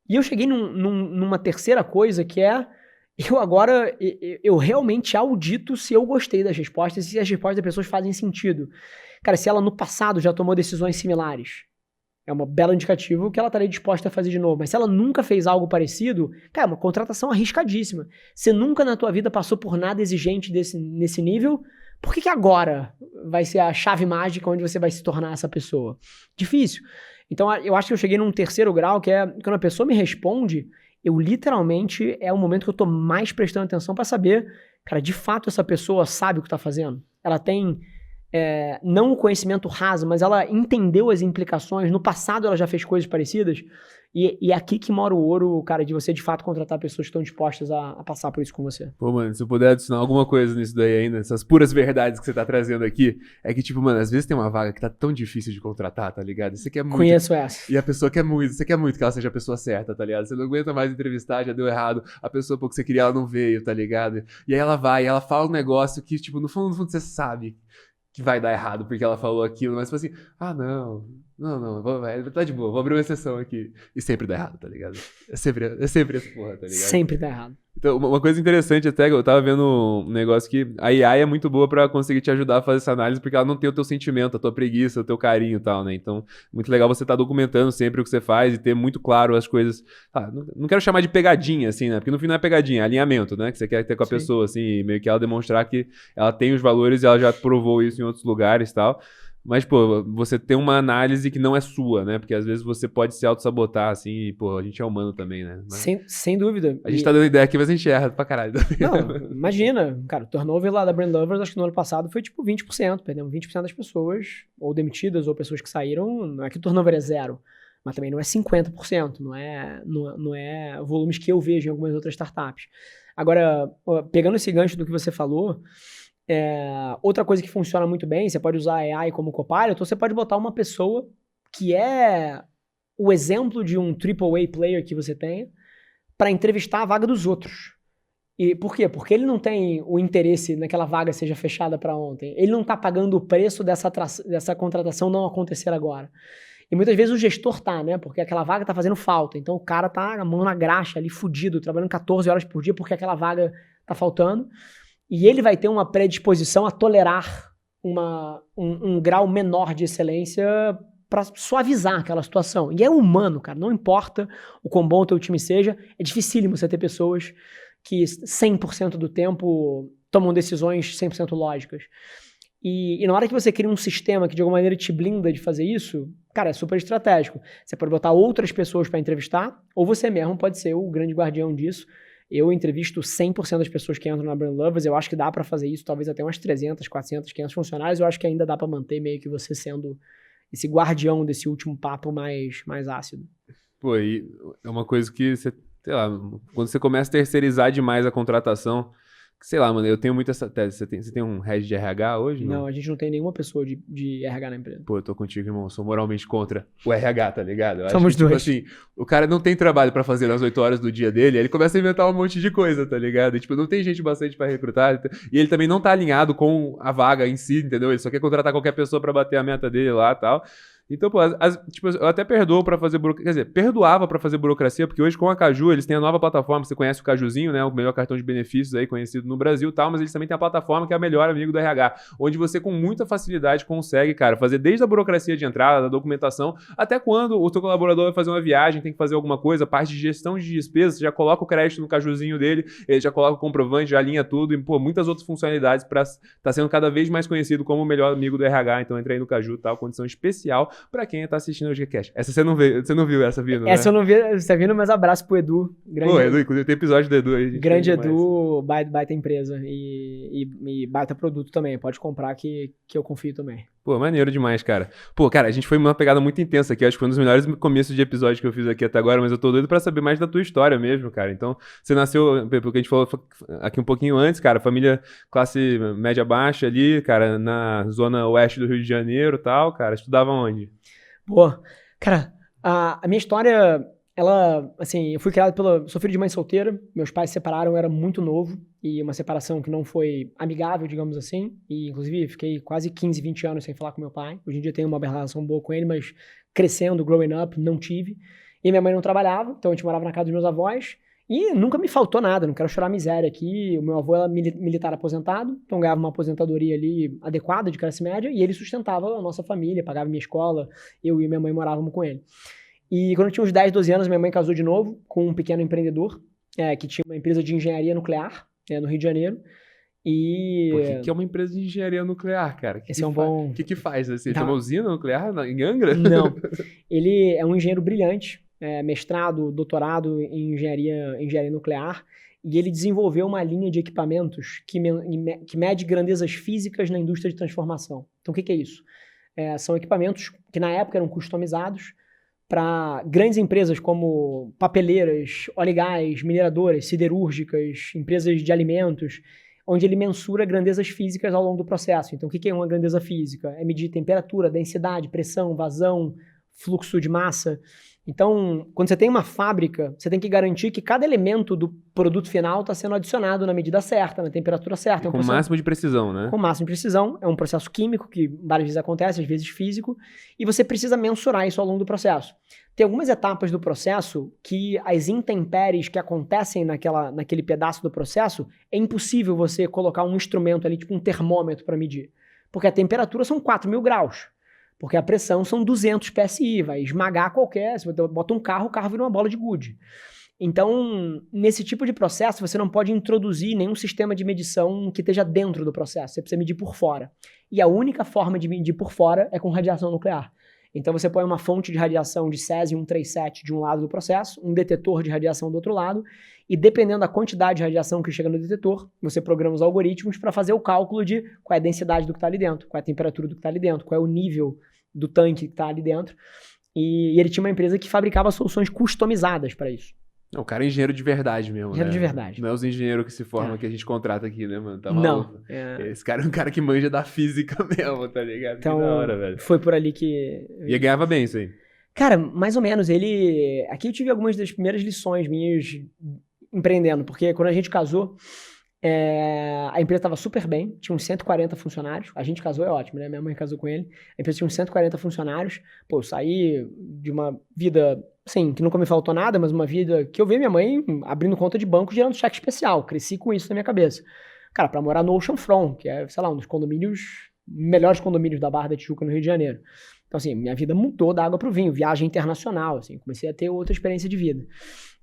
E eu cheguei numa terceira coisa que é, eu realmente audito se eu gostei das respostas e se as respostas das pessoas fazem sentido. Cara, se ela no passado já tomou decisões similares, é um belo indicativo que ela estaria disposta a fazer de novo. Mas se ela nunca fez algo parecido, cara, é uma contratação arriscadíssima. Você nunca na tua vida passou por nada exigente nesse nível, por que agora vai ser a chave mágica onde você vai se tornar essa pessoa? Difícil. Então eu acho que eu cheguei num terceiro grau, que é quando a pessoa me responde, eu literalmente é o momento que eu tô mais prestando atenção para saber, cara, de fato essa pessoa sabe o que tá fazendo. Ela tem... não o conhecimento raso, mas ela entendeu as implicações. No passado ela já fez coisas parecidas. E é aqui que mora o ouro, cara, de você de fato contratar pessoas que estão dispostas a passar por isso com você. Pô, mano, se eu puder adicionar alguma coisa nisso daí ainda, essas puras verdades que você tá trazendo aqui, é que, tipo, mano, às vezes tem uma vaga que tá tão difícil de contratar, tá ligado? Você quer muito... Conheço essa. E a pessoa quer muito, você quer muito que ela seja a pessoa certa, tá ligado? Você não aguenta mais entrevistar, já deu errado, a pessoa, pô, que você queria, ela não veio, tá ligado? E aí ela vai, ela fala um negócio que, tipo, no fundo você sabe que vai dar errado porque ela falou aquilo, mas tipo assim, não, tá de boa, vou abrir uma exceção aqui. E sempre dá errado, tá ligado? É sempre essa porra, tá ligado? Sempre dá errado. Então, uma coisa interessante até, eu tava vendo um negócio que a AI é muito boa pra conseguir te ajudar a fazer essa análise, porque ela não tem o teu sentimento, a tua preguiça, o teu carinho e tal, né? Então, muito legal você estar documentando sempre o que você faz e ter muito claro as coisas. Não quero chamar de pegadinha, assim, né? Porque no fim não é pegadinha, é alinhamento, né? Que você quer ter com a pessoa, assim, e meio que ela demonstrar que ela tem os valores e ela já provou isso em outros lugares e tal. Mas, pô, você tem uma análise que não é sua, né? Porque às vezes você pode se auto-sabotar, assim, e, pô, a gente é humano também, né? Mas... Sem dúvida. A gente tá dando ideia aqui, mas a gente erra pra caralho. Não, imagina, cara, o turnover lá da Brand Lovers, acho que no ano passado foi tipo 20%, perdemos 20% das pessoas, ou demitidas, ou pessoas que saíram, não é que o turnover é 0, mas também não é 50%, não é volumes que eu vejo em algumas outras startups. Agora, pegando esse gancho do que você falou, Outra coisa que funciona muito bem, você pode usar a AI como copilot, ou você pode botar uma pessoa que é o exemplo de um AAA player que você tenha para entrevistar a vaga dos outros. E por quê? Porque ele não tem o interesse naquela vaga seja fechada para ontem. Ele não está pagando o preço dessa contratação não acontecer agora. E muitas vezes o gestor tá, né? Porque aquela vaga tá fazendo falta. Então o cara tá a mão na graxa ali, fudido, trabalhando 14 horas por dia porque aquela vaga tá faltando. E ele vai ter uma predisposição a tolerar um grau menor de excelência para suavizar aquela situação. E é humano, cara. Não importa o quão bom o teu time seja, é dificílimo você ter pessoas que 100% do tempo tomam decisões 100% lógicas. E na hora que você cria um sistema que de alguma maneira te blinda de fazer isso, cara, é super estratégico. Você pode botar outras pessoas para entrevistar, ou você mesmo pode ser o grande guardião disso. Eu entrevisto 100% das pessoas que entram na Brand Lovers, eu acho que dá para fazer isso, talvez até umas 300, 400, 500 funcionários, eu acho que ainda dá para manter meio que você sendo esse guardião desse último papo mais ácido. Pô, e é uma coisa que você, sei lá, quando você começa a terceirizar demais a contratação, sei lá, mano, eu tenho muito essa tese. Você tem um head de RH hoje? Não, a gente não tem nenhuma pessoa de RH na empresa. Pô, eu tô contigo, irmão. Eu sou moralmente contra o RH, tá ligado? Eu Somos acho que, dois. Tipo assim, o cara não tem trabalho pra fazer nas 8 horas do dia dele, aí ele começa a inventar um monte de coisa, tá ligado? E, tipo, não tem gente bastante pra recrutar. E ele também não tá alinhado com a vaga em si, entendeu? Ele só quer contratar qualquer pessoa pra bater a meta dele lá e tal. Então, pô, tipo, eu até perdoo pra fazer burocracia. Quer dizer, perdoava pra fazer burocracia, porque hoje com a Caju, eles têm a nova plataforma. Você conhece o Cajuzinho, né? O melhor cartão de benefícios aí conhecido no Brasil e tal, mas eles também têm a plataforma que é a melhor amigo do RH, onde você com muita facilidade consegue, cara, fazer desde a burocracia de entrada, da documentação, até quando o seu colaborador vai fazer uma viagem, tem que fazer alguma coisa, parte de gestão de despesas, você já coloca o crédito no Cajuzinho dele, ele já coloca o comprovante, já alinha tudo e, pô, muitas outras funcionalidades pra tá sendo cada vez mais conhecido como o melhor amigo do RH. Então entra aí no Caju e tal, condição especial pra quem tá assistindo o GCast. Essa você não viu essa vindo, né? Essa eu não vi, você vindo, mas abraço pro Edu. Grande, pô, Edu, inclusive tem episódio do Edu aí. Grande Edu, baita empresa e baita produto também. Pode comprar que eu confio também. Pô, maneiro demais, cara. Pô, cara, a gente foi numa pegada muito intensa aqui. Acho que foi um dos melhores começos de episódio que eu fiz aqui até agora, mas eu tô doido pra saber mais da tua história mesmo, cara. Então, você nasceu, pelo que a gente falou aqui um pouquinho antes, cara, família classe média baixa ali, cara, na zona oeste do Rio de Janeiro e tal, cara. Estudava onde? Pô, cara, a minha história, ela, assim, eu fui criado sou filho de mãe solteira, meus pais se separaram, eu era muito novo, e uma separação que não foi amigável, digamos assim, e inclusive fiquei quase 15, 20 anos sem falar com meu pai. Hoje em dia tenho uma relação boa com ele, mas crescendo, growing up, não tive. E minha mãe não trabalhava, então a gente morava na casa dos meus avós, e nunca me faltou nada, não quero chorar miséria aqui. O meu avô era militar aposentado, então ganhava uma aposentadoria ali adequada de classe média, e ele sustentava a nossa família, pagava minha escola, eu e minha mãe morávamos com ele. E quando eu tinha uns 10, 12 anos, minha mãe casou de novo com um pequeno empreendedor, que tinha uma empresa de engenharia nuclear, no Rio de Janeiro. E... Pô, que é uma empresa de engenharia nuclear, cara? Esse é um bom... O que faz? Assim, tem uma usina nuclear em Angra? Não. Ele é um engenheiro brilhante, mestrado, doutorado em engenharia nuclear, e ele desenvolveu uma linha de equipamentos que mede grandezas físicas na indústria de transformação. Então, o que é isso? São equipamentos que na época eram customizados para grandes empresas como papeleiras, óleo e gás, mineradoras, siderúrgicas, empresas de alimentos, onde ele mensura grandezas físicas ao longo do processo. Então, o que é uma grandeza física? É medir temperatura, densidade, pressão, vazão, fluxo de massa. Então, quando você tem uma fábrica, você tem que garantir que cada elemento do produto final está sendo adicionado na medida certa, na temperatura certa. Com o máximo de precisão, né? Com o máximo de precisão. É um processo químico que várias vezes acontece, às vezes físico, e você precisa mensurar isso ao longo do processo. Tem algumas etapas do processo que as intempéries que acontecem naquele pedaço do processo, é impossível você colocar um instrumento ali, tipo um termômetro para medir. Porque a temperatura são 4.000 graus. Porque a pressão são 200 PSI, vai esmagar qualquer... Se você bota um carro, o carro vira uma bola de gude. Então, nesse tipo de processo, você não pode introduzir nenhum sistema de medição que esteja dentro do processo. Você precisa medir por fora. E a única forma de medir por fora é com radiação nuclear. Então, você põe uma fonte de radiação de césio-137 de um lado do processo, um detetor de radiação do outro lado, e dependendo da quantidade de radiação que chega no detetor, você programa os algoritmos para fazer o cálculo de qual é a densidade do que está ali dentro, qual é a temperatura do que está ali dentro, qual é o nível do tanque que está ali dentro. E ele tinha uma empresa que fabricava soluções customizadas para isso. Não, o cara é engenheiro de verdade mesmo, Engenheiro né? de verdade. Não é os engenheiros que se formam que a gente contrata aqui, né, mano? Tá Não. maluco. Esse cara é um cara que manja da física mesmo, tá ligado? Então, que da hora, velho. foi por ali que... E ele ganhava bem isso aí. Cara, mais ou menos, ele... Aqui eu tive algumas das primeiras lições minhas empreendendo, porque quando a gente casou, a empresa estava super bem, tinha uns 140 funcionários. A gente casou, é ótimo, né? Minha mãe casou com ele. A empresa tinha uns 140 funcionários. Pô, eu saí de uma vida, assim, que nunca me faltou nada, mas uma vida que eu vi minha mãe abrindo conta de banco, gerando cheque especial. Cresci com isso na minha cabeça. Cara, pra morar no Oceanfront, que é, sei lá, um dos melhores condomínios da Barra da Tijuca, no Rio de Janeiro. Então, assim, minha vida mudou da água pro vinho, viagem internacional, assim, comecei a ter outra experiência de vida.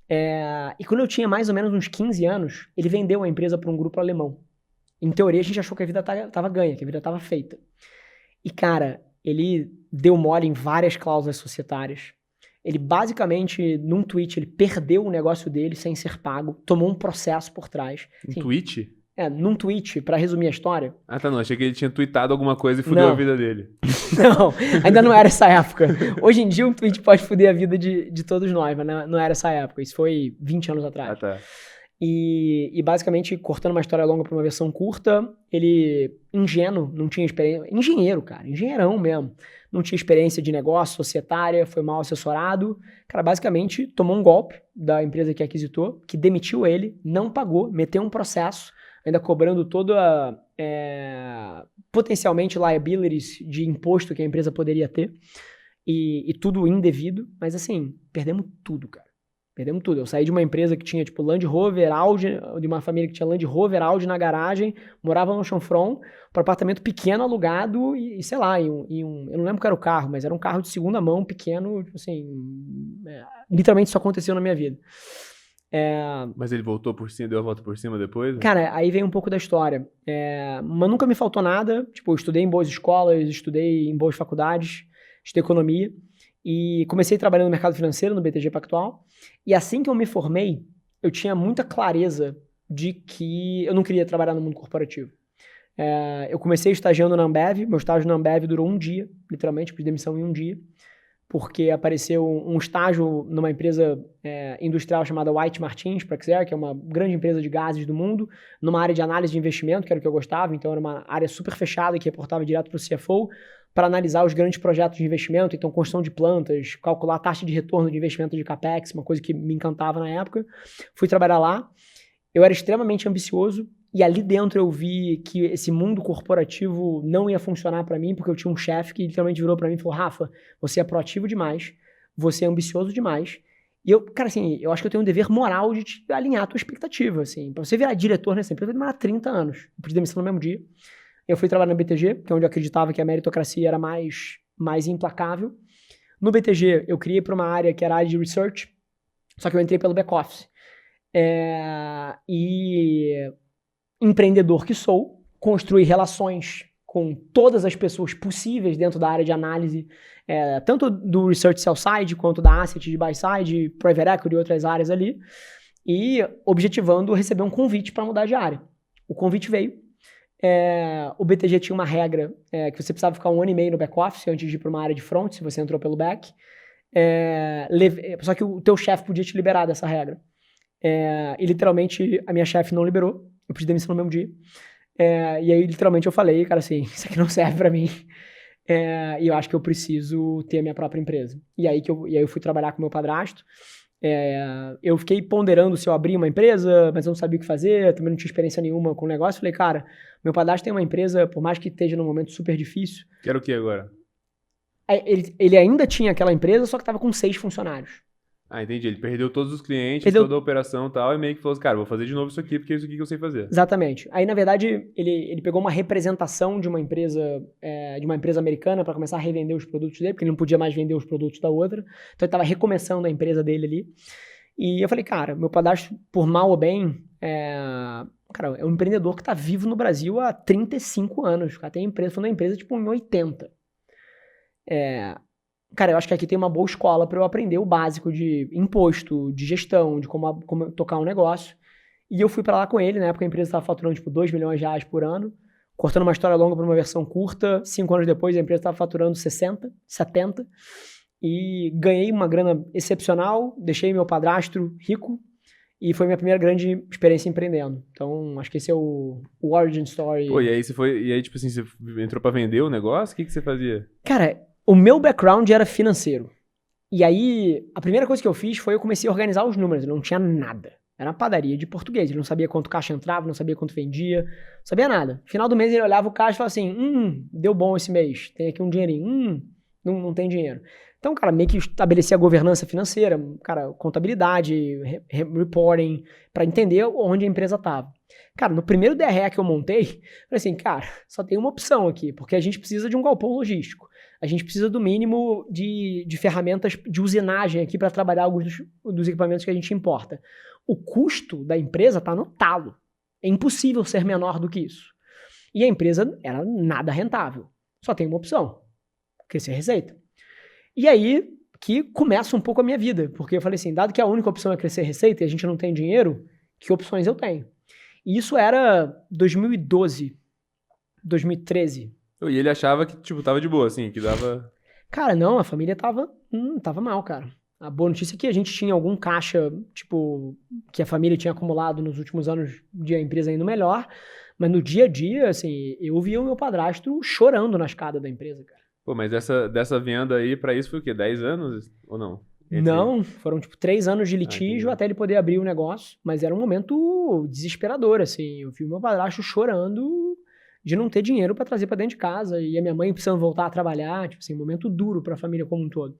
E quando eu tinha mais ou menos uns 15 anos, ele vendeu a empresa para um grupo alemão. Em teoria, a gente achou que a vida tava ganha, que a vida tava feita. E, cara, ele deu mole em várias cláusulas societárias. Ele, basicamente, num tweet, ele perdeu o negócio dele sem ser pago, tomou um processo por trás. Um tweet? Num tweet, pra resumir a história. Ah, tá, não. Achei que ele tinha tweetado alguma coisa e fudeu a vida dele. Não, ainda não era essa época. Hoje em dia um tweet pode foder a vida de todos nós, mas não era essa época. Isso foi 20 anos atrás. Ah, tá. E basicamente, cortando uma história longa para uma versão curta, ele, ingênuo, não tinha experiência... Engenheiro, cara. Engenheirão mesmo. Não tinha experiência de negócio, societária, foi mal assessorado. Cara, basicamente, tomou um golpe da empresa que aquisitou, que demitiu ele, não pagou, meteu um processo, ainda cobrando toda potencialmente liabilities de imposto que a empresa poderia ter, e tudo indevido, mas assim, perdemos tudo, cara. Perdemos tudo. Eu saí de uma empresa que tinha, tipo, Land Rover, Audi, de uma família que tinha Land Rover, Audi na garagem, morava no Oceanfront, para um apartamento pequeno alugado e sei lá, eu não lembro qual era o carro, mas era um carro de segunda mão, pequeno, tipo assim, literalmente isso aconteceu na minha vida. Mas ele voltou por cima, deu a volta por cima depois? Cara, aí vem um pouco da história. Mas nunca me faltou nada. Tipo, eu estudei em boas escolas, estudei em boas faculdades, estudei economia e comecei trabalhando no mercado financeiro, no BTG Pactual. E assim que eu me formei, eu tinha muita clareza de que eu não queria trabalhar no mundo corporativo. Eu comecei estagiando na Ambev, meu estágio na Ambev durou um dia, literalmente, pedi demissão em um dia, porque apareceu um estágio numa empresa industrial chamada White Martins Praxair, que é uma grande empresa de gases do mundo, numa área de análise de investimento, que era o que eu gostava, então era uma área super fechada que reportava direto para o CFO, para analisar os grandes projetos de investimento, então construção de plantas, calcular a taxa de retorno de investimento de CAPEX, uma coisa que me encantava na época. Fui trabalhar lá, eu era extremamente ambicioso, e ali dentro eu vi que esse mundo corporativo não ia funcionar para mim, porque eu tinha um chefe que literalmente virou para mim e falou: Rafa, você é proativo demais, você é ambicioso demais, e eu, cara, assim, eu acho que eu tenho um dever moral de te alinhar a tua expectativa, assim, para você virar diretor nessa empresa vai demorar 30 anos. Eu pedi demissão no mesmo dia. Eu fui trabalhar na BTG, que é onde eu acreditava que a meritocracia era mais implacável. No BTG, eu criei para uma área que era a área de research, só que eu entrei pelo back-office. E empreendedor que sou, construí relações com todas as pessoas possíveis dentro da área de análise, tanto do research sell-side, quanto da asset de buy-side, private equity e outras áreas ali, e objetivando receber um convite para mudar de área. O convite veio. O BTG tinha uma regra que você precisava ficar 1 ano e meio no back-office antes de ir para uma área de front, se você entrou pelo back. Só que o teu chefe podia te liberar dessa regra. E literalmente a minha chefe não liberou. Eu pedi demissão no mesmo dia. E aí literalmente eu falei, cara, assim, isso aqui não serve pra mim. E eu acho que eu preciso ter a minha própria empresa. E aí eu fui trabalhar com meu padrasto. Eu fiquei ponderando se eu abria uma empresa, mas eu não sabia o que fazer, também não tinha experiência nenhuma com o negócio. Falei, cara, meu padrasto tem uma empresa, por mais que esteja num momento super difícil. Quero o que agora? Ele ainda tinha aquela empresa, só que estava com 6 funcionários. Ah, entendi. Ele perdeu todos os clientes, toda a operação e tal, e meio que falou assim, cara, vou fazer de novo isso aqui, porque é isso aqui que eu sei fazer. Exatamente. Aí, na verdade, ele pegou uma representação de uma empresa americana para começar a revender os produtos dele, porque ele não podia mais vender os produtos da outra. Então, ele estava recomeçando a empresa dele ali. E eu falei, cara, meu padrasto, por mal ou bem, cara, é um empreendedor que está vivo no Brasil há 35 anos. O cara tem empresa, foi uma empresa tipo em 80. Cara, eu acho que aqui tem uma boa escola para eu aprender o básico de imposto, de gestão, de como tocar um negócio. E eu fui para lá com ele, na época a empresa estava faturando tipo 2 milhões de reais por ano. Cortando uma história longa para uma versão curta, 5 anos depois a empresa estava faturando 60, 70. e ganhei uma grana excepcional, deixei meu padrasto rico e foi minha primeira grande experiência empreendendo. Então, acho que esse é o origin story. Pô, e aí, tipo assim, você entrou pra vender o negócio? O que você fazia? Cara, o meu background era financeiro. E aí, a primeira coisa que eu fiz foi eu comecei a organizar os números, eu não tinha nada. Era uma padaria de português, ele não sabia quanto caixa entrava, não sabia quanto vendia, não sabia nada. No final do mês ele olhava o caixa e falava assim, deu bom esse mês, tem aqui um dinheirinho, não tem dinheiro. Então, cara, meio que estabelecia a governança financeira, cara, contabilidade, reporting, para entender onde a empresa estava. Cara, no primeiro DRE que eu montei, eu falei assim, cara, só tem uma opção aqui, porque a gente precisa de um galpão logístico. A gente precisa do mínimo de ferramentas de usinagem aqui para trabalhar alguns dos equipamentos que a gente importa. O custo da empresa está no talo. É impossível ser menor do que isso. E a empresa era nada rentável. Só tem uma opção, crescer receita. E aí que começa um pouco a minha vida, porque eu falei assim, dado que a única opção é crescer receita e a gente não tem dinheiro, que opções eu tenho? E isso era 2012, 2013. E ele achava que, tipo, tava de boa, assim, que dava... Cara, não, a família tava mal, cara. A boa notícia é que a gente tinha algum caixa, tipo, que a família tinha acumulado nos últimos anos de a empresa indo melhor, mas no dia a dia, assim, eu via o meu padrasto chorando na escada da empresa, cara. Pô, mas dessa venda aí, pra isso foi o quê? 10 anos ou não? Não, foram tipo 3 anos de litígio até ele poder abrir o negócio, mas era um momento desesperador, assim, eu vi o meu padrasto chorando de não ter dinheiro pra trazer pra dentro de casa, e a minha mãe precisando voltar a trabalhar, tipo assim, um momento duro pra família como um todo.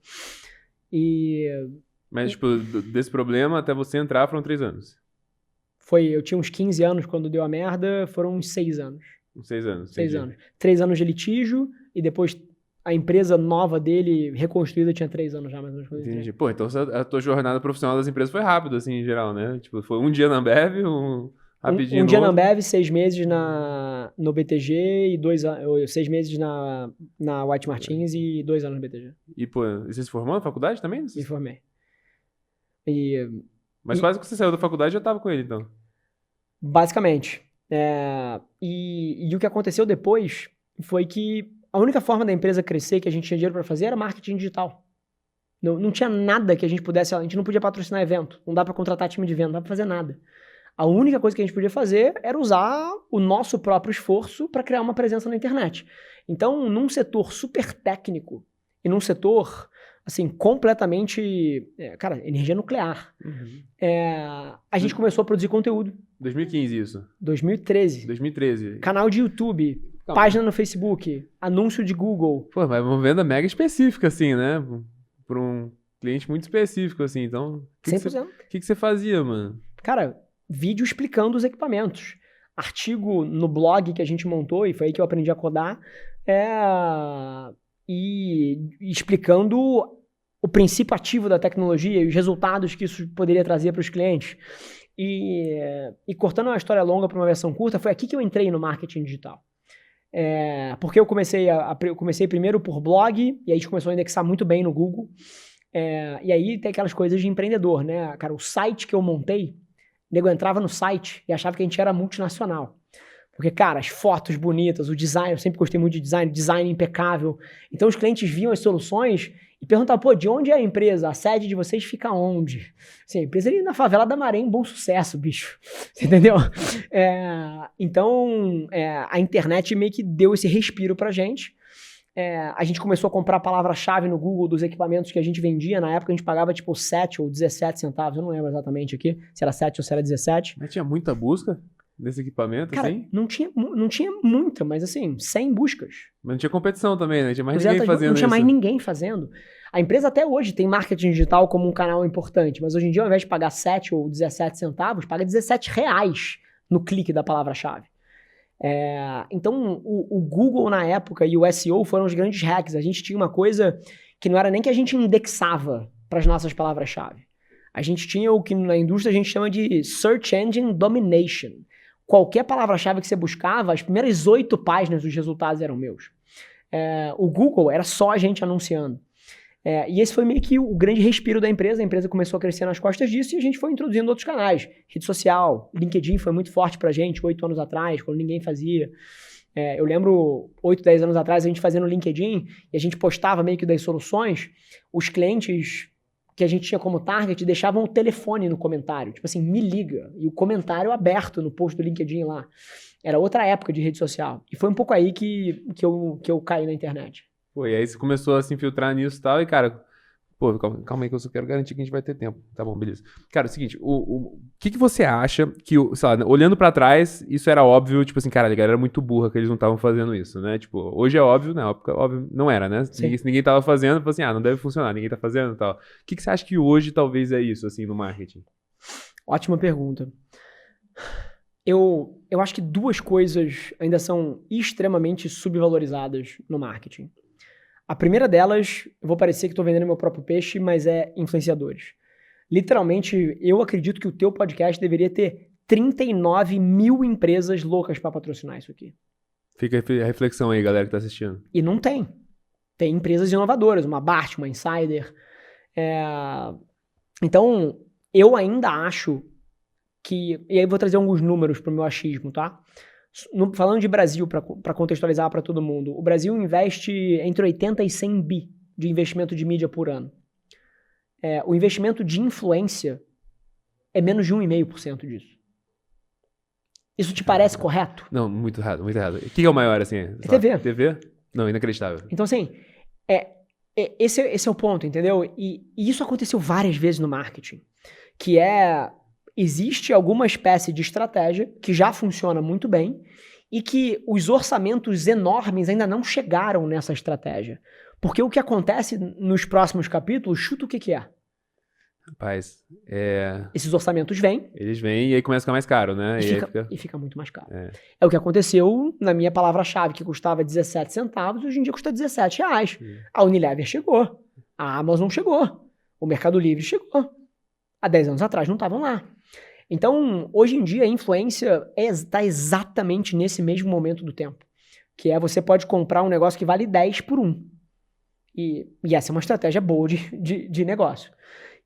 Mas, tipo, desse problema até você entrar foram 3 anos? Eu tinha uns 15 anos quando deu a merda, foram uns 6 anos. Uns 6 anos. 6 anos. 3 anos de litígio, e depois a empresa nova dele, reconstruída, tinha 3 anos já, mais ou menos. Entendi. Pô, então a tua jornada profissional das empresas foi rápida, assim, em geral, né? Tipo, foi um dia na Ambev, rapidinho um dia na Ambev, 6 meses no BTG, e 6 meses na White Martins e 2 anos no BTG. E, pô, você se formou na faculdade também? Me formei. Mas quase que você saiu da faculdade já tava com ele, então. Basicamente. E o que aconteceu depois foi que a única forma da empresa crescer, que a gente tinha dinheiro para fazer, era marketing digital. Não tinha nada que a gente pudesse... A gente não podia patrocinar evento, não dá para contratar time de venda, não dá para fazer nada. A única coisa que a gente podia fazer era usar o nosso próprio esforço para criar uma presença na internet. Então, num setor super técnico e num setor, assim, completamente... cara, energia nuclear. Uhum. A gente começou a produzir conteúdo. 2015 isso? 2013. Canal de YouTube, página no Facebook, anúncio de Google. Pô, mas uma venda mega específica, assim, né? Para um cliente muito específico, assim. Então, 100%. O que você fazia, mano? Cara, vídeo explicando os equipamentos. Artigo no blog que a gente montou, e foi aí que eu aprendi a codar, e explicando o princípio ativo da tecnologia e os resultados que isso poderia trazer para os clientes. E cortando uma história longa para uma versão curta, foi aqui que eu entrei no marketing digital. Porque eu comecei primeiro por blog, e aí a gente começou a indexar muito bem no Google. E aí tem aquelas coisas de empreendedor, né? Cara, o site que eu montei, o nego entrava no site e achava que a gente era multinacional. Porque, cara, as fotos bonitas, o design, eu sempre gostei muito de design impecável. Então os clientes viam as soluções e perguntavam, pô, de onde é a empresa? A sede de vocês fica onde? Assim, a empresa ali na favela da Maré, em Bom Sucesso, bicho. Você entendeu? Então, a internet meio que deu esse respiro pra gente. A gente começou a comprar a palavra-chave no Google dos equipamentos que a gente vendia. Na época a gente pagava tipo 7 ou 17 centavos, eu não lembro exatamente aqui, se era 7 ou se era 17. Mas tinha muita busca desse equipamento, cara, assim? Não tinha muita, mas assim, 100 buscas. Mas não tinha competição também, né? Tinha mais ninguém fazendo isso. Não tinha mais ninguém fazendo. A empresa até hoje tem marketing digital como um canal importante, mas hoje em dia ao invés de pagar 7 ou 17 centavos, paga 17 reais no clique da palavra-chave. Então, o Google na época e o SEO foram os grandes hacks. A gente tinha uma coisa que não era nem que a gente indexava para as nossas palavras-chave. A gente tinha o que na indústria a gente chama de Search Engine Domination. Qualquer palavra-chave que você buscava, as primeiras 8 páginas dos resultados eram meus. O Google era só a gente anunciando. E esse foi meio que o grande respiro da empresa. A empresa começou a crescer nas costas disso e a gente foi introduzindo outros canais. Rede social, LinkedIn foi muito forte pra gente 8 anos atrás, quando ninguém fazia. Eu lembro 8, 10 anos atrás a gente fazia no LinkedIn e a gente postava meio que das soluções. Os clientes que a gente tinha como target deixavam o telefone no comentário. Tipo assim, me liga. E o comentário aberto no post do LinkedIn lá. Era outra época de rede social. E foi um pouco aí que eu caí na internet. Pô, e aí você começou a se infiltrar nisso e tal, e cara, pô, calma aí que eu só quero garantir que a gente vai ter tempo. Tá bom, beleza. Cara, é o seguinte, o que você acha que, sei lá, olhando pra trás, isso era óbvio, tipo assim, cara, a galera era muito burra que eles não estavam fazendo isso, né? Tipo, hoje é óbvio, na época, óbvio, não era, né? Se ninguém tava fazendo, falou assim, não deve funcionar, ninguém tá fazendo e tal. O que você acha que hoje talvez é isso, assim, no marketing? Ótima pergunta. Eu acho que 2 coisas ainda são extremamente subvalorizadas no marketing. A primeira delas, eu vou parecer que estou vendendo meu próprio peixe, mas é influenciadores. Literalmente, eu acredito que o teu podcast deveria ter 39 mil empresas loucas para patrocinar isso aqui. Fica a reflexão aí, galera que tá assistindo. E não tem. Tem empresas inovadoras, uma BART, uma Insider. Então, eu ainda acho que... E aí vou trazer alguns números para o meu achismo, tá? Falando de Brasil, para contextualizar para todo mundo, o Brasil investe entre 80 e 100 bi de investimento de mídia por ano. O investimento de influência é menos de 1,5% disso. Isso te parece correto? Não, muito errado, muito errado. O que é o maior, assim? É TV. TV? Não, inacreditável. Então, assim, esse é o ponto, entendeu? E isso aconteceu várias vezes no marketing, que existe alguma espécie de estratégia que já funciona muito bem e que os orçamentos enormes ainda não chegaram nessa estratégia. Porque o que acontece nos próximos capítulos, chuta o que é. Rapaz, Esses orçamentos vêm. Eles vêm e aí começa a ficar mais caro, né? E fica muito mais caro. É o que aconteceu na minha palavra-chave, que custava 17 centavos, hoje em dia custa 17 reais. A Unilever chegou, a Amazon chegou, o Mercado Livre chegou. Há 10 anos atrás não estavam lá. Então, hoje em dia, a influência está exatamente nesse mesmo momento do tempo. Que você pode comprar um negócio que vale 10 por 1. E essa é uma estratégia boa de negócio.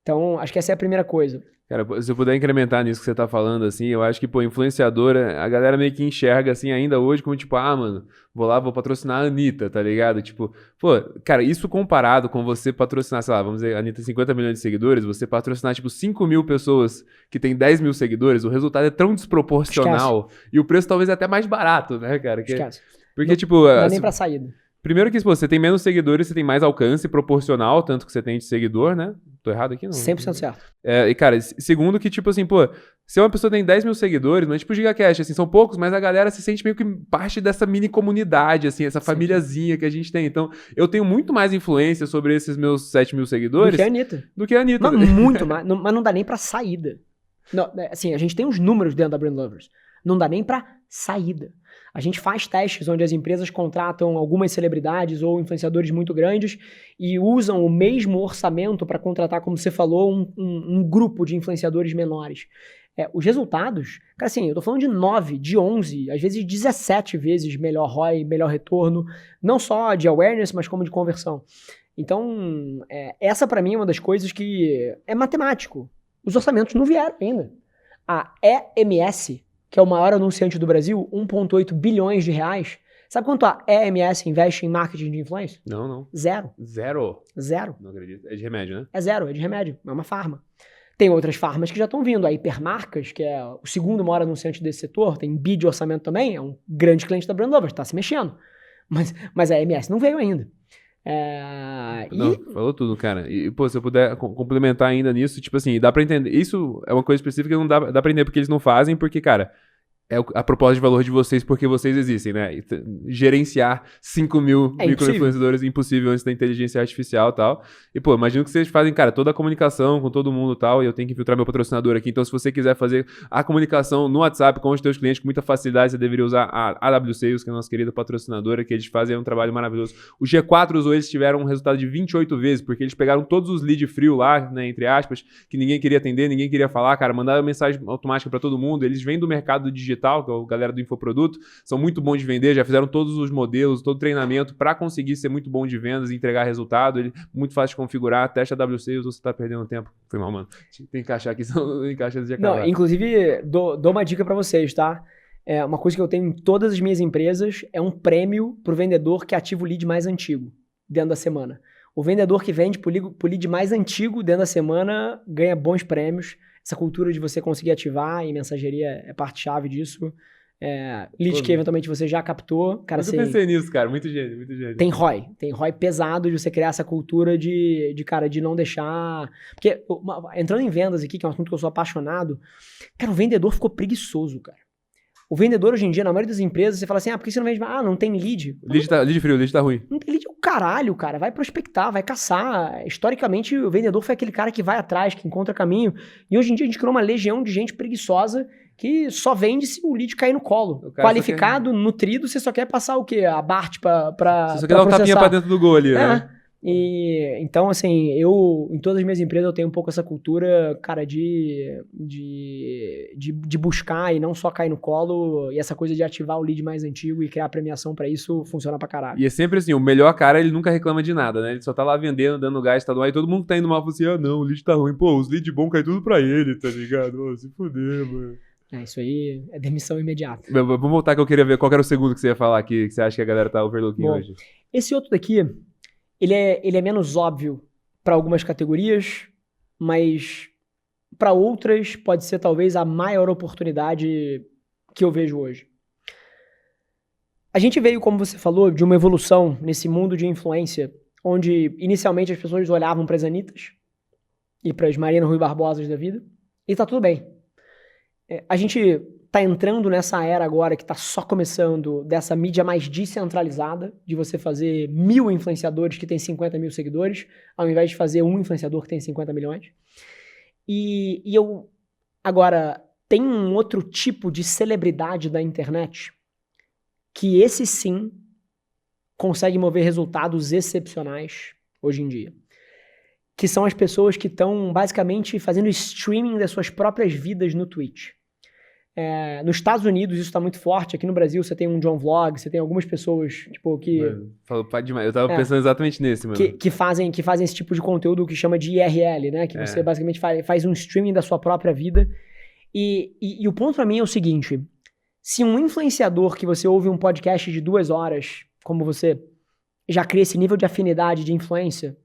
Então, acho que essa é a primeira coisa. Cara, se eu puder incrementar nisso que você tá falando, assim, eu acho que, pô, influenciadora, a galera meio que enxerga, assim, ainda hoje como, tipo, mano, vou patrocinar a Anitta, tá ligado? Tipo, pô, cara, isso comparado com você patrocinar, sei lá, vamos dizer, a Anitta tem 50 milhões de seguidores, você patrocinar, tipo, 5 mil pessoas que tem 10 mil seguidores, o resultado é tão desproporcional. Esquece. E o preço talvez é até mais barato, né, cara? Esquece. Porque, não, tipo... Não dá nem pra saída. Primeiro que, pô, você tem menos seguidores, você tem mais alcance proporcional, tanto que você tem de seguidor, né? Tô errado aqui? Não. 100% certo. E, cara, segundo que, tipo assim, pô, se uma pessoa tem 10 mil seguidores, mas tipo o GigaCast, assim, são poucos, mas a galera se sente meio que parte dessa mini comunidade, assim, essa famíliazinha que a gente tem. Então, eu tenho muito mais influência sobre esses meus 7 mil seguidores... Do que a Anitta. Mas muito mais, mas não dá nem pra saída. Não, assim, a gente tem uns números dentro da Brand Lovers. Não dá nem pra saída. A gente faz testes onde as empresas contratam algumas celebridades ou influenciadores muito grandes e usam o mesmo orçamento para contratar, como você falou, um grupo de influenciadores menores. Os resultados, cara, assim, eu tô falando de 9, de 11, às vezes 17 vezes melhor ROI, melhor retorno, não só de awareness, mas como de conversão. Então, essa para mim é uma das coisas que é matemático. Os orçamentos não vieram ainda. A EMS, que é o maior anunciante do Brasil, 1,8 bilhões de reais. Sabe quanto a EMS investe em marketing de influência? Não. Zero. Zero? Não acredito. É de remédio, né? É zero, é de remédio. É uma farma. Tem outras farmas que já estão vindo. A Hipermarcas, que é o segundo maior anunciante desse setor, tem bi de orçamento também, é um grande cliente da Brand Lovers, está se mexendo. Mas a EMS não veio ainda. Não, falou tudo, cara. E, pô, se eu puder complementar ainda nisso, tipo assim, dá pra entender. Isso é uma coisa específica que não dá pra entender porque eles não fazem, porque, cara, é a proposta de valor de vocês porque vocês existem, né? E gerenciar 5 mil micro-influenciadores é impossível antes da inteligência artificial e tal. E, pô, imagino que vocês fazem, cara, toda a comunicação com todo mundo e tal, e eu tenho que filtrar meu patrocinador aqui. Então, se você quiser fazer a comunicação no WhatsApp com os teus clientes com muita facilidade, você deveria usar a AW Sales, que é a nossa querida patrocinadora, que eles fazem um trabalho maravilhoso. O G4 usou, eles tiveram um resultado de 28 vezes, porque eles pegaram todos os lead frio lá, né, entre aspas, que ninguém queria atender, ninguém queria falar, cara, mandaram mensagem automática pra todo mundo, eles vêm do mercado digital, digital, que é a galera do infoproduto, são muito bons de vender, já fizeram todos os modelos, todo o treinamento para conseguir ser muito bom de vendas e entregar resultado. Ele muito fácil de configurar, testa WC ou você tá perdendo tempo. Foi mal, mano. Tem que encaixar aqui, senão não encaixa de acabar. Não, inclusive, dou uma dica para vocês, tá? Uma coisa que eu tenho em todas as minhas empresas é um prêmio pro vendedor que ativa o lead mais antigo dentro da semana. O vendedor que vende pro lead mais antigo dentro da semana ganha bons prêmios. Essa cultura de você conseguir ativar e mensageria é parte-chave disso. Lead que eventualmente você já captou. Cara, eu pensei nisso, cara. Muito gênio, muito gênio. Tem ROI pesado de você criar essa cultura de não deixar... Porque, entrando em vendas aqui, que é um assunto que eu sou apaixonado, cara, o vendedor ficou preguiçoso, cara. O vendedor hoje em dia, na maioria das empresas, você fala assim, por que você não vende mais? Não tem lead. Lead frio, lead tá ruim. Não tem lead, é o caralho, cara. Vai prospectar, vai caçar. Historicamente, o vendedor foi aquele cara que vai atrás, que encontra caminho. E hoje em dia a gente criou uma legião de gente preguiçosa que só vende se o lead cair no colo. Qualificado, nutrido, você só quer passar o quê? A BART pra você só quer dar um tapinha pra dentro do gol ali, né? E então, assim, em todas as minhas empresas eu tenho um pouco essa cultura, cara, de buscar e não só cair no colo, e essa coisa de ativar o lead mais antigo e criar premiação pra isso funciona pra caralho. E é sempre assim, o melhor cara, ele nunca reclama de nada, né? Ele só tá lá vendendo, dando gás, tá do ar, e todo mundo tá indo mal, fala assim, não, o lead tá ruim, pô, os leads bons caem tudo pra ele, tá ligado? Se fuder, mano. Isso aí é demissão imediata. Vamos voltar que eu queria ver qual era o segundo que você ia falar aqui, que você acha que a galera tá overlooking hoje. Esse outro daqui... Ele é menos óbvio para algumas categorias, mas para outras pode ser talvez a maior oportunidade que eu vejo hoje. A gente veio, como você falou, de uma evolução nesse mundo de influência, onde inicialmente as pessoas olhavam para as Anitas e para as Marina Rui Barbosas da vida, e tá tudo bem. A gente tá entrando nessa era agora que tá só começando dessa mídia mais descentralizada, de você fazer 1000 influenciadores que tem 50 mil seguidores, ao invés de fazer um influenciador que tem 50 milhões. E eu, agora, tem um outro tipo de celebridade da internet que esse sim consegue mover resultados excepcionais hoje em dia. Que são as pessoas que estão basicamente fazendo streaming das suas próprias vidas no Twitch. Nos Estados Unidos isso está muito forte. Aqui no Brasil você tem um John Vlog, você tem algumas pessoas tipo, que... Mano, falou pai demais. Eu tava pensando exatamente nesse, mano. Que fazem esse tipo de conteúdo que chama de IRL, né? Que você basicamente faz um streaming da sua própria vida. E o ponto pra mim é o seguinte: se um influenciador que você ouve um podcast de 2 horas, como você, já cria esse nível de afinidade, de influência,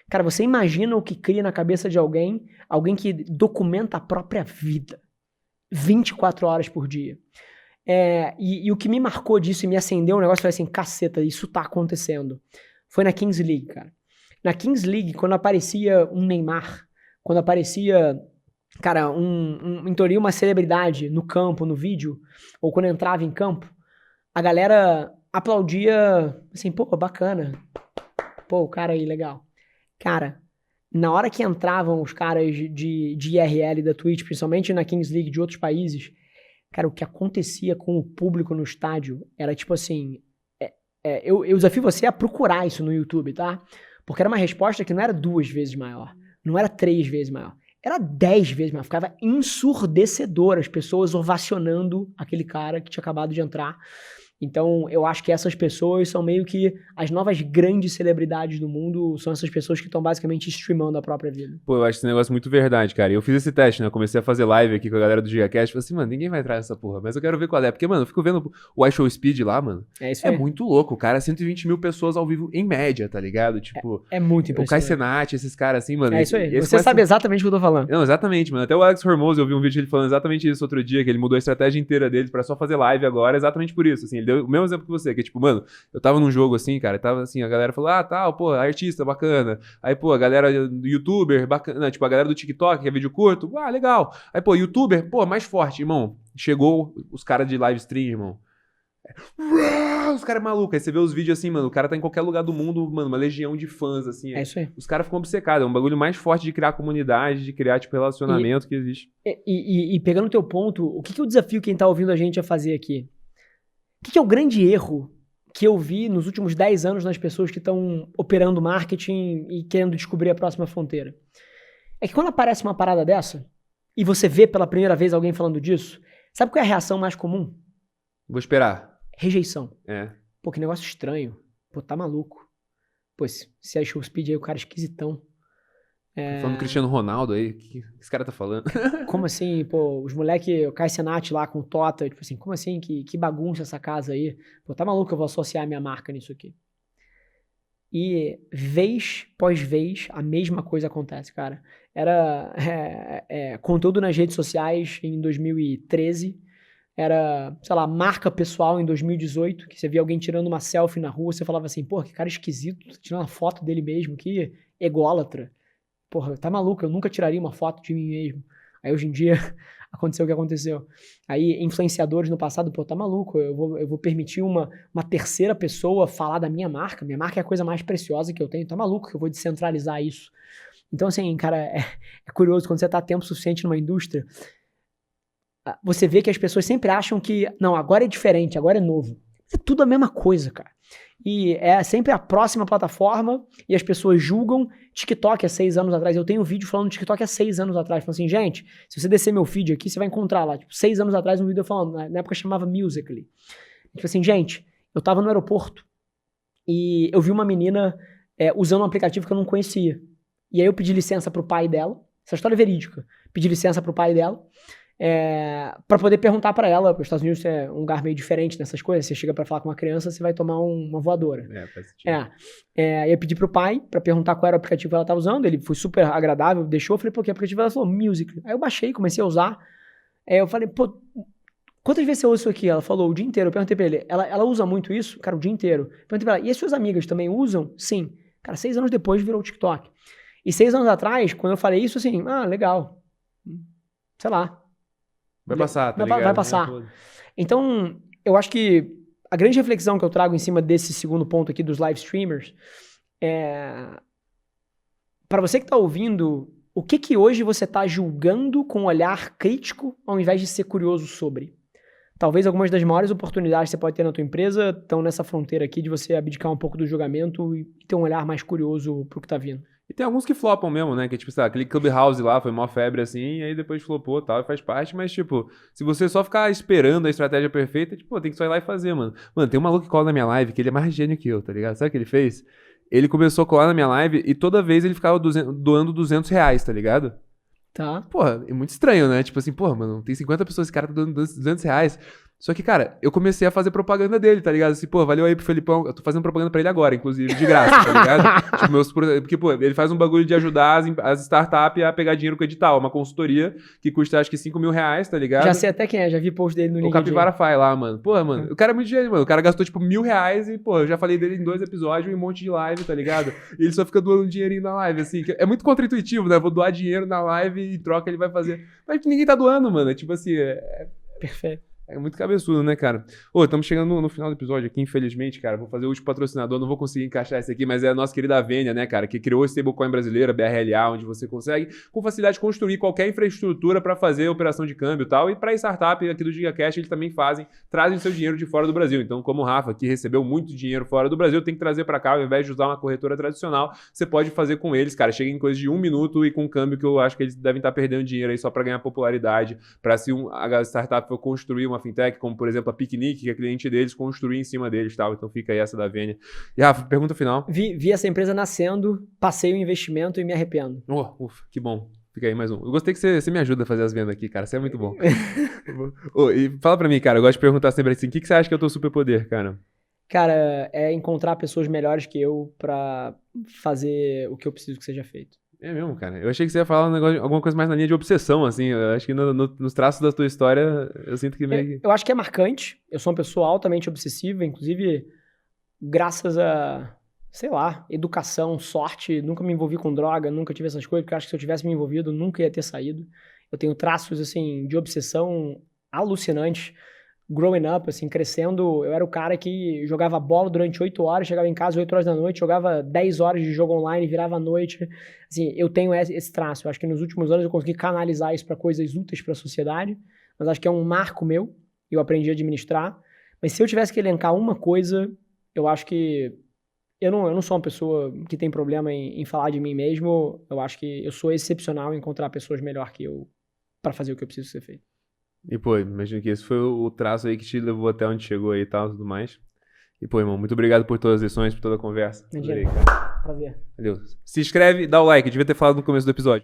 cara, você imagina o que cria na cabeça de alguém que documenta a própria vida. 24 horas por dia. E o que me marcou disso e me acendeu um negócio, foi assim, caceta, isso tá acontecendo. Foi na Kings League, cara. Na Kings League, quando aparecia um Neymar, quando aparecia, cara, em teoria uma celebridade no campo, no vídeo, ou quando entrava em campo, a galera aplaudia, assim, pô, bacana. Pô, o cara aí, legal. Cara, na hora que entravam os caras de IRL da Twitch, principalmente na Kings League de outros países, cara, o que acontecia com o público no estádio era tipo assim... eu desafio você a procurar isso no YouTube, tá? Porque era uma resposta que não era 2 vezes maior, não era 3 vezes maior, era 10 vezes maior. Ficava ensurdecedor as pessoas ovacionando aquele cara que tinha acabado de entrar. Então, eu acho que essas pessoas são meio que as novas grandes celebridades do mundo, são essas pessoas que estão basicamente streamando a própria vida. Pô, eu acho esse negócio muito verdade, cara. E eu fiz esse teste, né? Eu comecei a fazer live aqui com a galera do GigaCast. Falei assim, mano, ninguém vai entrar nessa porra, mas eu quero ver qual é. Porque, mano, eu fico vendo o iShowSpeed lá, mano. Isso aí. Muito louco. O cara, 120 mil pessoas ao vivo em média, tá ligado? Tipo, é muito impressionante. O Kai Cenat, esses caras assim, mano. Isso aí. Você sabe exatamente o que eu tô falando. Não, exatamente, mano. Até o Alex Hormozi, eu vi um vídeo dele falando exatamente isso outro dia, que ele mudou a estratégia inteira dele pra só fazer live agora, exatamente por isso, assim. Ele deu o mesmo exemplo que você, que tipo, mano, eu tava num jogo assim, cara, tava assim, a galera falou, tal, pô, artista, bacana. Aí, pô, a galera do youtuber, bacana, tipo, a galera do TikTok, que é vídeo curto, legal. Aí, pô, youtuber, pô, mais forte, irmão. Chegou os caras de live stream, irmão. Os caras malucos. Aí você vê os vídeos assim, mano, o cara tá em qualquer lugar do mundo, mano, uma legião de fãs, assim. É isso aí. Os caras ficam obcecados. É um bagulho mais forte de criar comunidade, de criar, tipo, relacionamento que existe. E pegando o teu ponto, o que eu desafio quem tá ouvindo a gente a fazer aqui? O que é o grande erro que eu vi nos últimos 10 anos nas pessoas que estão operando marketing e querendo descobrir a próxima fronteira? É que quando aparece uma parada dessa, e você vê pela primeira vez alguém falando disso, Sabe qual é a reação mais comum? Vou esperar. Rejeição. É. Pô, que negócio estranho. Pô, tá maluco. Pô, se achou o Speed aí, o cara esquisitão. Tá falando do Cristiano Ronaldo aí, o que esse cara tá falando? Como assim, pô, os moleque, o Kai Cenat lá com o Tota, tipo assim, como assim, que bagunça essa casa aí? Pô, tá maluco, eu vou associar minha marca nisso aqui. E vez pós vez, a mesma coisa acontece, cara. Era conteúdo nas redes sociais em 2013, era, sei lá, marca pessoal em 2018, que você via alguém tirando uma selfie na rua, você falava assim, pô, que cara esquisito, tirando uma foto dele mesmo, que ególatra. Porra, tá maluco, eu nunca tiraria uma foto de mim mesmo. Aí hoje em dia aconteceu o que aconteceu. Aí influenciadores no passado, pô, tá maluco, eu vou permitir uma terceira pessoa falar da minha marca é a coisa mais preciosa que eu tenho, tá maluco que eu vou descentralizar isso. Então assim, cara, é curioso, quando você tá tempo suficiente numa indústria, você vê que as pessoas sempre acham que, não, agora é diferente, agora é novo. É tudo a mesma coisa, cara. E é sempre a próxima plataforma e as pessoas julgam TikTok há 6 anos atrás. Eu tenho um vídeo falando de TikTok há 6 anos atrás. Falando assim, gente, se você descer meu feed aqui, você vai encontrar lá, tipo, 6 anos atrás um vídeo falando, na época chamava Musical.ly. Tipo assim, gente, eu tava no aeroporto e eu vi uma menina usando um aplicativo que eu não conhecia. E aí eu pedi licença pro pai dela, essa história é verídica, pedi licença pro pai dela, pra poder perguntar pra ela, porque os Estados Unidos é um lugar meio diferente nessas coisas, você chega pra falar com uma criança, você vai tomar uma voadora. Faz sentido. Aí eu pedi pro pai pra perguntar qual era o aplicativo que ela tava usando, ele foi super agradável, deixou, eu falei, pô, que aplicativo? Ela falou, Musical. Aí eu baixei, comecei a usar, eu falei, pô, quantas vezes você usa isso aqui? Ela falou, o dia inteiro. Eu perguntei pra ele, ela usa muito isso? Cara, o dia inteiro. Eu perguntei pra ela, e as suas amigas também usam? Sim. Cara, 6 anos depois virou o TikTok. E 6 anos atrás, quando eu falei isso, assim, legal. Sei lá. Vai passar, tá ligado? Vai passar. Então, eu acho que a grande reflexão que eu trago em cima desse segundo ponto aqui dos live streamers para você que tá ouvindo, o que hoje você tá julgando com um olhar crítico ao invés de ser curioso sobre? Talvez algumas das maiores oportunidades que você pode ter na tua empresa estão nessa fronteira aqui de você abdicar um pouco do julgamento e ter um olhar mais curioso pro que tá vindo. E tem alguns que flopam mesmo, né? Que tipo, sabe, aquele Clubhouse lá foi mó febre assim, e aí depois flopou e tal, e faz parte, mas tipo, se você só ficar esperando a estratégia perfeita, tipo, tem que só ir lá e fazer, mano. Mano, tem um maluco que cola na minha live que ele é mais gênio que eu, tá ligado? Sabe o que ele fez? Ele começou a colar na minha live e toda vez ele ficava doando R$200, tá ligado? Tá. Porra, é muito estranho, né? Tipo assim, porra, mano, tem 50 pessoas, esse cara tá dando R$200. Só que, cara, eu comecei a fazer propaganda dele, tá ligado? Assim, pô, valeu aí pro Felipão. Eu tô fazendo propaganda pra ele agora, inclusive, de graça, tá ligado? Tipo, porque, pô, ele faz um bagulho de ajudar as startups a pegar dinheiro com edital. Uma consultoria que custa, acho que R$5.000, tá ligado? Já sei até quem é, já vi post dele no LinkedIn. O Capivara Fai lá, mano. Porra, mano, o cara é muito gênio, mano. O cara gastou, tipo, R$1.000 e, pô, eu já falei dele em 2 episódios e um monte de live, tá ligado? E ele só fica doando dinheirinho na live, assim. É muito contra-intuitivo, né? Vou doar dinheiro na live e em troca ele vai fazer. Mas ninguém tá doando, mano. É tipo assim, Perfeito. É muito cabeçudo, né, cara? Ô, estamos chegando no final do episódio aqui, infelizmente, cara. Vou fazer o último patrocinador, não vou conseguir encaixar esse aqui, mas é a nossa querida Venia, né, cara? Que criou a stablecoin brasileira, BRLA, onde você consegue, com facilidade, construir qualquer infraestrutura para fazer operação de câmbio e tal. E para startup aqui do GigaCash, eles também trazem seu dinheiro de fora do Brasil. Então, como o Rafa, que recebeu muito dinheiro fora do Brasil, tem que trazer para cá, ao invés de usar uma corretora tradicional, você pode fazer com eles, cara. Chega em coisa de 1 minuto e com câmbio que eu acho que eles devem estar perdendo dinheiro aí só para ganhar popularidade, para se a startup for construir uma fintech, como por exemplo a Picnic, que é cliente deles, construir em cima deles, tal. Então fica aí essa da Venia. E Rafa, pergunta final. Vi essa empresa nascendo, passei o investimento e me arrependo. Ufa, que bom. Fica aí mais um. Eu gostei que você me ajuda a fazer as vendas aqui, cara. Você é muito bom. E fala pra mim, cara. Eu gosto de perguntar sempre assim, o que você acha que é o teu superpoder, cara? Cara, é encontrar pessoas melhores que eu pra fazer o que eu preciso que seja feito. É mesmo, cara. Eu achei que você ia falar alguma coisa mais na linha de obsessão, assim. Eu acho que nos traços da tua história, eu sinto que meio que... Eu acho que é marcante. Eu sou uma pessoa altamente obsessiva, inclusive graças a, sei lá, educação, sorte. Nunca me envolvi com droga, nunca tive essas coisas, porque eu acho que se eu tivesse me envolvido, nunca ia ter saído. Eu tenho traços, assim, de obsessão alucinantes. Growing up, assim, crescendo, eu era o cara que jogava bola durante 8 horas, chegava em casa 8 horas da noite, jogava 10 horas de jogo online, virava à noite. Assim, eu tenho esse traço. Eu acho que nos últimos anos eu consegui canalizar isso para coisas úteis para a sociedade, mas acho que é um marco meu, eu aprendi a administrar. Mas se eu tivesse que elencar uma coisa, eu acho que eu não sou uma pessoa que tem problema em falar de mim mesmo. Eu acho que eu sou excepcional em encontrar pessoas melhor que eu para fazer o que eu preciso ser feito. E, pô, imagino que esse foi o traço aí que te levou até onde chegou aí e tal, tudo mais. E, pô, irmão, muito obrigado por todas as lições, por toda a conversa. Imagina. Adorei, cara. Prazer. Valeu. Se inscreve, dá o like. Eu devia ter falado no começo do episódio.